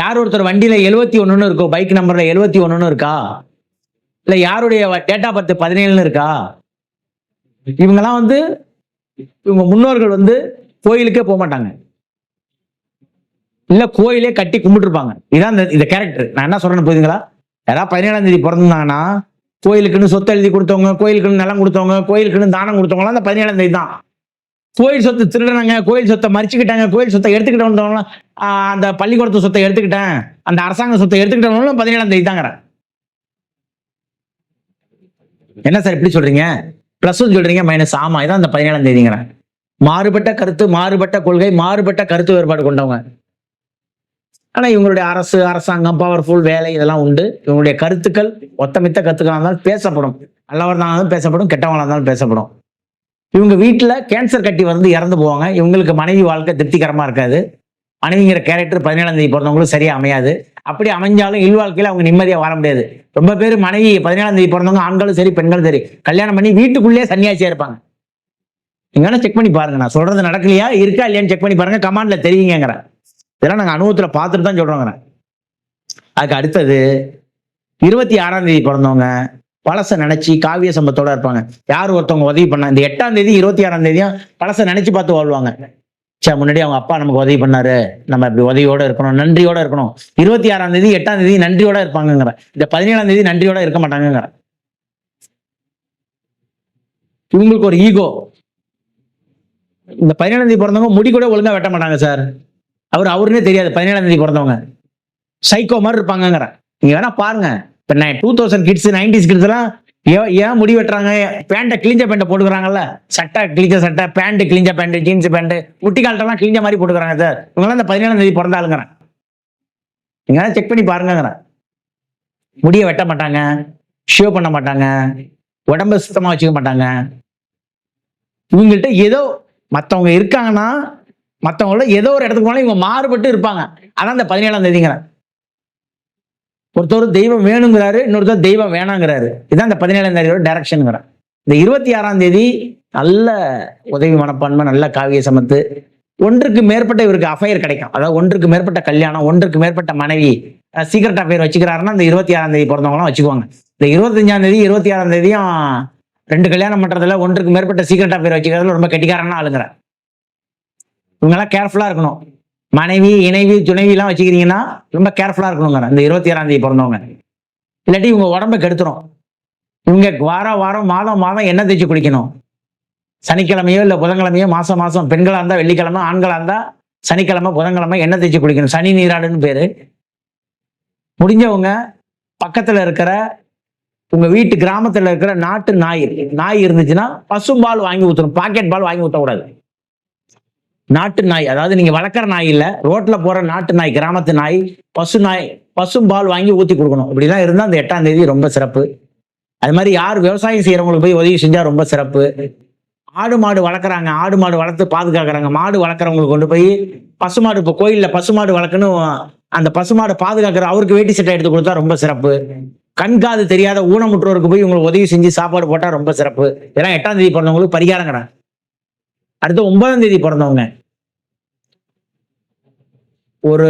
யார் ஒருத்தர் வண்டியில 71 இருக்கோ, பைக் நம்பர்ல 71 இருக்கா, இல்ல யாருடைய டேட் ஆஃப் பர்த் 17 இருக்கா, இவங்கெல்லாம் வந்து இவங்க முன்னோர்கள் வந்து கோயிலுக்கே போக மாட்டாங்க, இல்ல கோயிலே கட்டி கும்பிட்டு இருப்பாங்க. இதான் இந்த கேரக்டர். நான் என்ன சொல்றேன்னு புரியுதுங்களா? யாராவது 17ஆம் தேதி பிறந்தாங்கன்னா கோயிலுக்குன்னு சொத்து எழுதி கொடுத்தவங்க, கோயிலுக்குன்னு நிலம் கொடுத்தவங்க, கோயிலுக்குன்னு தானம் கொடுத்தவங்களாம் அந்த 17ஆம் தேதி தான். கோயில் சொத்து திருடுறாங்க, கோயில் சொத்தை மறிச்சுக்கிட்டாங்க, கோயில் சொத்தை எடுத்துக்கிட்டவங்க, அந்த பள்ளிக்கூடத்து சொத்தை எடுத்துக்கிட்டேன், அந்த அரசாங்க சொத்தை எடுத்துக்கிட்டவங்களும் 17ஆம் தேதி தாங்கிற. என்ன சார் இப்படி சொல்றீங்க, பிளஸ் சொல்றீங்க மைனஸ்? ஆமா, இதான் அந்த 17ஆம் தேதிங்கிற. மாறுபட்ட கருத்து, மாறுபட்ட கொள்கை, மாறுபட்ட கருத்து வேறுபாடு கொண்டவங்க. ஆனா இவங்களுடைய அரசாங்கம், பவர்ஃபுல், வேலை இதெல்லாம் உண்டு. இவங்களுடைய கருத்துக்கள் ஒத்தமித்த கருத்துக்களா இருந்தாலும் பேசப்படும். நல்லவர் தான் பேசப்படும், கெட்டவங்களா இருந்தாலும் பேசப்படும். இவங்க வீட்டுல கேன்சர் கட்டி வந்து இறந்து போவாங்க. இவங்களுக்கு மனைவி வாழ்க்கை திருப்திகரமா இருக்காது. மனைவிங்கிற கேரக்டர் 17ஆம் தேதி பிறந்தவங்களும் சரியா அமையாது. அப்படி அமைஞ்சாலும் இல்வாழ்க்கையில அவங்க நிம்மதியா வாழ முடியாது. ரொம்ப பேர் மனைவி 17ஆம் தேதி பிறந்தவங்க, ஆண்களும் சரி பெண்களும் சரி, கல்யாணம் பண்ணி வீட்டுக்குள்ளேயே சன்னியாசியா இருப்பாங்க. நீங்க செக் பண்ணி பாருங்க, நான் சொல்றது நடக்கலையா இருக்கா இல்லையான்னு செக் பண்ணி பாருங்க, கமாண்ட்ல தெரியுங்கிற. இதெல்லாம் நாங்க அனுபவத்துல பார்த்துட்டு தான் சொல்றோங்க. அதுக்கு அடுத்தது 26ஆம் தேதி பிறந்தவங்க பழச நினைச்சு காவிய சம்பத்தோட இருப்பாங்க. யார் ஒருத்தவங்க உதவி பண்ண, இந்த 8ஆம் தேதி 26ஆம் தேதியும் பழச நினைச்சு பார்த்து வாழ்வாங்க. முன்னாடி அவங்க அப்பா நமக்கு உதவி பண்ணாரு, நம்ம இப்படி உதவியோட இருக்கணும், நன்றியோட இருக்கணும். 26ஆம் தேதி 8ஆம் தேதி நன்றியோட இருப்பாங்கங்கிற. இந்த 17ஆம் தேதி நன்றியோட இருக்க மாட்டாங்கங்கிற. இவங்களுக்கு ஒரு ஈகோ. இந்த 17ஆம் தேதி பிறந்தவங்க முடி கூட ஒழுங்கா வெட்ட மாட்டாங்க சார். அவருன்னே தெரியாது 17ஆம் தேதி பிறந்தவங்க. சைக்கோ மாதிரி இருப்பாங்கங்கிற. நீங்க வேணா பாருங்க. இப்ப 2000 கிட்ஸ் 90s கிட்ஸ் எல்லாம் ஏன் முடி வெட்டுறாங்க? பேண்ட கிழிஞ்ச பேண்ட போட்டுக்கிறாங்கல்ல, சட்டை கிழிஞ்ச சட்டை, பேண்ட் கிழிஞ்ச பேண்ட், ஜீன்ஸ் பேண்ட், முட்டிக்கால்ட்டெல்லாம் கிழிஞ்ச மாதிரி போட்டுக்கிறாங்க சார். இவங்கெல்லாம் இந்த 17ஆம் தேதி பிறந்த ஆளுங்கிறேன். நீங்க செக் பண்ணி பாருங்கிறேன். முடிய வெட்ட மாட்டாங்க, ஷேவ் பண்ண மாட்டாங்க, உடம்ப சுத்தமா வச்சுக்க மாட்டாங்க. இவங்கள்ட்ட ஏதோ மற்றவங்க இருக்காங்கன்னா மற்றவங்கள ஏதோ ஒரு இடத்துக்கு போனாலும் இவங்க மாறுபட்டு இருப்பாங்க. அதான் இந்த 17ஆம் தேதிங்கிறேன். ஒருத்தர் தெய்வம் வேணுங்கிறாரு, இன்னொருத்தர் தெய்வம் வேணாங்கிறாரு. இதுதான் இந்த 17ஆம் தேதியோட டைரக்ஷனுங்கிறேன். இந்த 26ஆம் தேதி நல்ல உதவி மனப்பான்மை, நல்ல காவிய சமத்து, ஒன்றுக்கு மேற்பட்ட இவருக்கு அஃபையர் கிடைக்கும். அதாவது ஒன்றுக்கு மேற்பட்ட கல்யாணம், ஒன்றுக்கு மேற்பட்ட மனைவி, சீக்கிரட் அஃபையர் வச்சுக்கிறாருன்னா இந்த 26ஆம் தேதி பிறந்தவங்களாம் வச்சுக்குவாங்க. இந்த 25ஆம் தேதி 26ஆம் தேதியும் 2 கல்யாணம் பண்றதுல, ஒன்றுக்கு மேற்பட்ட சீக்கிரட் அஃபையர் வச்சுக்கிறதுல ரொம்ப கெட்டிக்காரனா ஆளுங்கிறேன். இவங்கெல்லாம் கேர்ஃபுல்லா இருக்கணும். மனைவி, இணைவி, துணைவி எல்லாம் வச்சுக்கிறீங்கன்னா ரொம்ப கேர்ஃபுல்லா இருக்கணுங்க இந்த 26ஆம் தேதி பிறந்தவங்க. இல்லாட்டி இவங்க உடம்ப கெடுத்துரும். இவங்க வாரம் மாதம் எண்ணெய் தேய்ச்சி குளிக்கணும். சனிக்கிழமையோ இல்ல புதன்கிழமையோ மாசம் பெண்களா இருந்தா வெள்ளிக்கிழமை, ஆண்களா இருந்தா சனிக்கிழமை புதன்கிழமை எண்ணெய் தேய்ச்சி குளிக்கணும். சனி நீராடுன்னு பேரு. முடிஞ்சவங்க பக்கத்துல இருக்கிற உங்க வீட்டு கிராமத்துல இருக்கிற நாட்டு நாய் இருந்துச்சுன்னா பசும்பால் வாங்கி ஊற்றணும். பாக்கெட் பால் வாங்கி ஊற்றக்கூடாது. நாட்டு நாய், அதாவது நீங்க வளர்க்குற நாய் இல்ல, ரோட்ல போற நாட்டு நாய், கிராமத்து நாய், பசும்பால் வாங்கி ஊத்தி கொடுக்கணும். இப்படிலாம் இருந்தா அந்த 8ஆம் தேதி ரொம்ப சிறப்பு. அது மாதிரி யார் விவசாயம் செய்யறவங்களுக்கு போய் உதவி செஞ்சா ரொம்ப சிறப்பு. ஆடு மாடு வளர்க்குறாங்க, ஆடு மாடு வளர்த்து பாதுகாக்கிறாங்க, மாடு வளர்க்குறவங்களுக்கு கொண்டு போய் பசுமாடு, இப்போ கோயில்ல பசுமாடு வளர்க்கணும், அந்த பசுமாடு பாதுகாக்கிற அவருக்கு வேட்டி சட்டை எடுத்து கொடுத்தா ரொம்ப சிறப்பு. கண்காது தெரியாத ஊனமுற்றோருக்கு போய் உங்களுக்கு உதவி செஞ்சு சாப்பாடு போட்டா ரொம்ப சிறப்பு. இதெல்லாம் 8ஆம் தேதி பிறந்தவங்களுக்கு பரிகாரங்கிறாங்க. அடுத்து 9ஆம் தேதி பிறந்தவங்க, ஒரு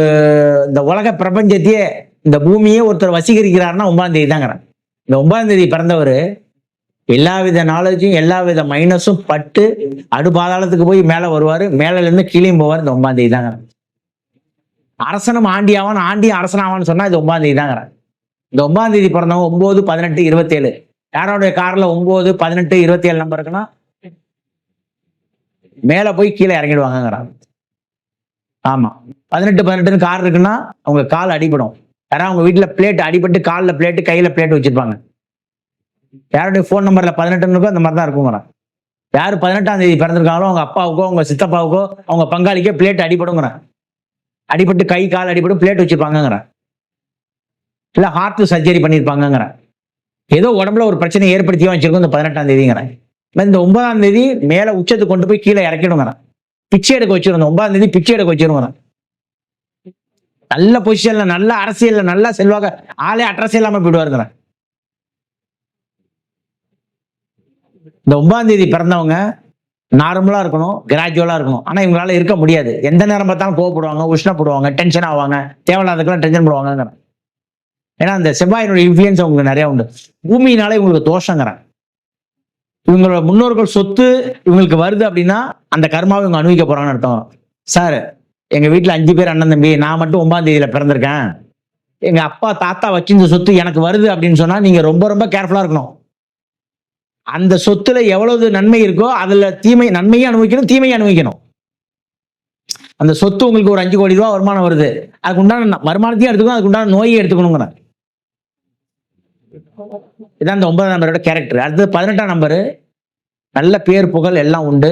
இந்த உலக பிரபஞ்சத்தையே, இந்த பூமியே ஒருத்தர் வசீகரிக்கிறாருன்னா 9ஆம் தேதி தாங்கிறேன். இந்த 9ஆம் தேதி பிறந்தவர் எல்லாவித நாலேஜும் எல்லாவித மைனஸும் பட்டு அடுபாதாளத்துக்கு போய் மேல வருவாரு, மேல இருந்து கீழேயும் போவார். இந்த 9ஆம் தேதி தாங்கிறேன். அரசனும் ஆண்டியாவான், ஆண்டியும் அரசனாவான்னு சொன்னா இது 9ஆம் தேதி தாங்கிறேன். இந்த 9ஆம் தேதி பிறந்தவங்க 9, 18, 27. யாரோடைய கார்ல 9, 18, 27 நம்பர் இருக்குன்னா மேல போய் கீழே இறங்கிடுவாங்கிறாங்க. ஆமா, 18, 18 கார் இருக்குன்னா அவங்க கால் அடிபடும். யாராவது அவங்க வீட்டுல பிளேட் அடிபட்டு, காலில் பிளேட்டு, கையில பிளேட் வச்சிருப்பாங்க. யாருடைய போன் நம்பர்ல 18 இருக்கோ அந்த மாதிரி தான் இருக்குங்கிறான். யாரு 18ஆம் தேதி பிறந்திருக்காங்களோ அவங்க அப்பாவுக்கோ, அவங்க சித்தப்பாவுக்கோ, அவங்க பங்காளிக்கோ பிளேட் அடிபடுங்கிறான். அடிபட்டு கை கால் அடிபடும், பிளேட் வச்சிருப்பாங்கிறான். இல்ல ஹார்ட் சர்ஜரி பண்ணிருப்பாங்கிறான். ஏதோ உடம்புல ஒரு பிரச்சனை ஏற்படுத்தியும் வச்சிருக்கோம் இந்த 18ஆம் தேதிங்கிறான். இந்த 9ஆம் தேதி மேல உச்சத்துக்கு கொண்டு போய் கீழே இறக்கிடுங்கிறான். பிச்சை எடுக்க வச்சிருந்தோம். 9ஆம் தேதி பிச்சை எடுக்க வச்சிருங்கிறான். நல்ல பொசிஷன்ல, நல்ல அரசியல்ல, நல்ல செல்வாக, ஆளே அட்ரஸ் இல்லாம போயிடுவாருங்கிறான். இந்த 9ஆம் தேதி பிறந்தவங்க நார்மலா இருக்கணும், கிராஜுவலா இருக்கணும். ஆனா இவங்களால இருக்க முடியாது. எந்த நேரம் பார்த்தாலும் கோவப்படுவாங்க, உஷ்ணப்படுவாங்க, டென்ஷன் ஆவாங்க, தேவையில்லாததுக்கெல்லாம் டென்ஷன் போடுவாங்க. ஏன்னா அந்த செவ்வாயினுடைய இன்ஃபுளுன்ஸ் அவங்களுக்கு நிறைய உண்டு. பூமியினால இவங்களுக்கு தோஷங்கிறாங்க. இவங்களோட முன்னோர்கள் சொத்து இவங்களுக்கு வருது அப்படின்னா அந்த கர்மாவை இவங்க அனுபவிக்க போறாங்கன்னு அர்த்தம். சார், எங்க வீட்டுல 5 பேர் அண்ணன் தம்பி, நான் மட்டும் 9ஆம் தேதியில பிறந்திருக்கேன், எங்க அப்பா தாத்தா வச்சிருந்த சொத்து எனக்கு வருது அப்படின்னு சொன்னா நீங்க ரொம்ப ரொம்ப கேர்ஃபுல்லா இருக்கணும். அந்த சொத்துல எவ்வளவு நன்மை இருக்கோ அதுல நன்மையை அனுபவிக்கணும், தீமையை அனுபவிக்கணும். அந்த சொத்து உங்களுக்கு ஒரு 5 கோடி ரூபாய் வருமானம் வருது, அதுக்கு உண்டான வருமானத்தையும் எடுத்துக்கணும், அதுக்கு உண்டான நோயை எடுத்துக்கணுங்கிற. இதான் இந்த 9ஆம் நம்பரோட கேரக்டர். அடுத்தது 18ஆம் நம்பரு, நல்ல பேர் புகழ் எல்லாம் உண்டு.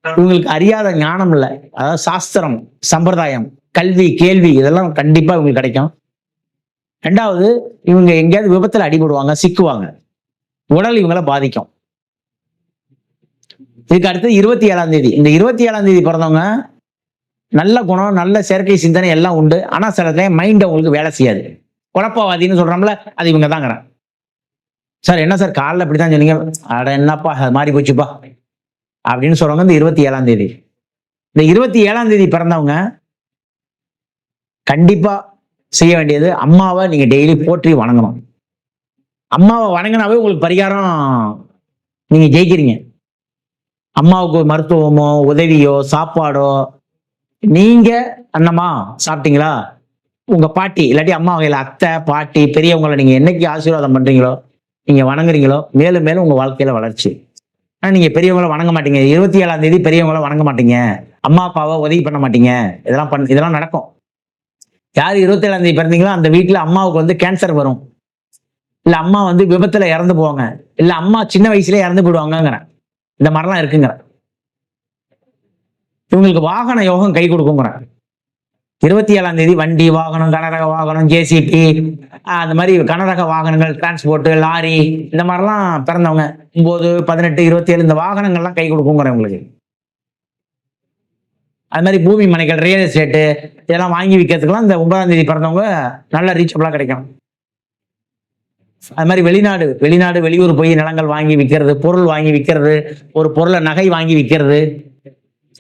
இவங்களுக்கு அறியாத ஞானம் இல்லை, அதாவது சாஸ்திரம், சம்பிரதாயம், கல்வி, கேள்வி இதெல்லாம் கண்டிப்பா இவங்களுக்கு கிடைக்கும். 2வது, இவங்க எங்கேயாவது விபத்துல அடிபடுவாங்க, சிக்குவாங்க, உடல் இவங்களை பாதிக்கும். இதுக்கு அடுத்து 27ஆம் தேதி. இந்த 27ஆம் தேதி பிறந்தவங்க நல்ல குணம், நல்ல செயற்கை சிந்தனை எல்லாம் உண்டு. ஆனா சில டைம் மைண்ட் அவங்களுக்கு வேலை செய்யாது. குழப்பவாதின்னு சொல்றோம்ல, அது இவங்க தாங்கிறான். சார் என்ன சார் காலைல இப்படிதான் சொன்னீங்க, அட என்னப்பா அது மாறி போச்சுப்பா அப்படின்னு சொல்றவங்க இந்த 27ஆம் தேதி. இந்த 27ஆம் தேதி பிறந்தவங்க கண்டிப்பா செய்ய வேண்டியது, அம்மாவை நீங்க டெய்லி போற்றி வணங்கணும். அம்மாவை வணங்கினாவே உங்களுக்கு பரிகாரம், நீங்க ஜெயிக்கிறீங்க. அம்மாவுக்கு மருத்துவமோ உதவியோ சாப்பாடோ நீங்க அண்ணம்மா சாப்பிட்டீங்களா, உங்க பாட்டி இல்லாட்டி அம்மா வகையில அத்தை பாட்டி பெரியவங்களை நீங்க என்னைக்கு ஆசீர்வாதம் பண்றீங்களோ, நீங்க வணங்குறீங்களோ, மேலும் மேலும் உங்க வாழ்க்கையில வளர்ச்சி. ஆனா நீங்க பெரியவங்கள வணங்க மாட்டீங்க. 27ஆம் தேதி பெரியவங்கள வணங்க மாட்டீங்க. அம்மா அப்பாவை உதவி பண்ண மாட்டீங்க. இதெல்லாம் நடக்கும். யார் 27ஆம் தேதி பிறந்தீங்களோ அந்த வீட்டுல அம்மாவுக்கு வந்து கேன்சர் வரும், இல்ல அம்மா வந்து விபத்துல இறந்து போவாங்க, இல்ல அம்மா சின்ன வயசுலயே இறந்து போயிடுவாங்கிறேன். இந்த மாதிரிலாம் இருக்குங்கிற. இவங்களுக்கு வாகன யோகம் கை கொடுக்குங்கிறேன். 27ஆம் தேதி வண்டி வாகனம், கனரக வாகனம், ஜேசிபி, அந்த மாதிரி கனரக வாகனங்கள், டிரான்ஸ்போர்ட், லாரி, இந்த மாதிரிலாம் பிறந்தவங்க 9, 18, 27 இந்த வாகனங்கள்லாம் கை கொடுக்குங்கிறேன் உங்களுக்கு. அது மாதிரி பூமி மனைகள், ரியல் எஸ்டேட்டு இதெல்லாம் வாங்கி விற்கிறதுக்கெல்லாம் இந்த 9ஆம் தேதி பிறந்தவங்க நல்ல ரீச்சபிளா கிடைக்கும். அது மாதிரி வெளிநாடு வெளியூர் போய் நிலங்கள் வாங்கி விற்கிறது, பொருள் வாங்கி விற்கிறது, ஒரு பொருளை நகை வாங்கி விற்கிறது,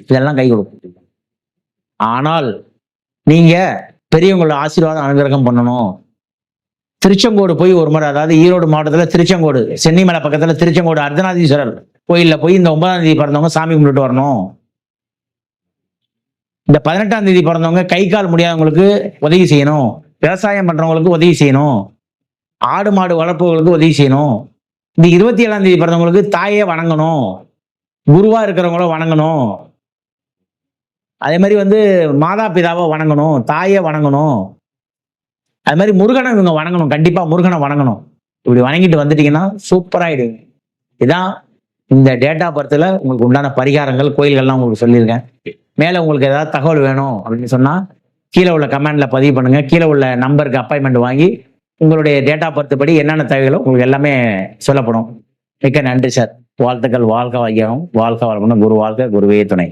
இதெல்லாம் கை கொடுக்கும். ஆனால் நீங்க பெரியவங்களோட ஆசீர்வாதம் அனுகிரகம் பண்ணணும். திருச்செங்கோடு போய் ஒரு முறை, அதாவது ஈரோடு மாவட்டத்துல திருச்செங்கோடு, சென்னிமலை பக்கத்துல திருச்செங்கோடு அர்த்தநாதீஸ்வரர் கோயில்ல போய் இந்த 9ஆம் தேதி பிறந்தவங்க சாமி கும்பிட்டு வரணும். இந்த 18ஆம் தேதி பிறந்தவங்க கை கால் முடியாதவங்களுக்கு உதவி செய்யணும், விவசாயம் பண்றவங்களுக்கு உதவி செய்யணும், ஆடு மாடு வளர்ப்பவர்களுக்கு உதவி செய்யணும். இந்த 27ஆம் தேதி பிறந்தவங்களுக்கு தாயே வணங்கணும், குருவா இருக்கிறவங்கள வணங்கணும், அதே மாதிரி வந்து மாதா பிதாவை வணங்கணும், தாயை வணங்கணும், அது மாதிரி முருகனை இவங்க வணங்கணும், கண்டிப்பா முருகனை வணங்கணும். இப்படி வணங்கிட்டு வந்துட்டீங்கன்னா சூப்பராயிடுங்க. இதான் இந்த டேட் ஆஃப் பர்த்ல உங்களுக்கு உண்டான பரிகாரங்கள், கோயில்கள்லாம் உங்களுக்கு சொல்லியிருக்கேன். மேல உங்களுக்கு ஏதாவது தகவல் வேணும் அப்படின்னு சொன்னா கீழே உள்ள கமெண்ட்ல பதிவு பண்ணுங்க. கீழே உள்ள நம்பருக்கு அப்பாயின்மெண்ட் வாங்கி உங்களுடைய டேட் ஆஃப் பர்த் படி என்னென்ன தேவைகளோ உங்களுக்கு எல்லாமே சொல்லப்படும். மிக்க நன்றி சார். வாழ்த்துக்கள். வாழ்க வையகம், வாழ்க வளமுடன். குரு வாழ்க, குருவே துணை.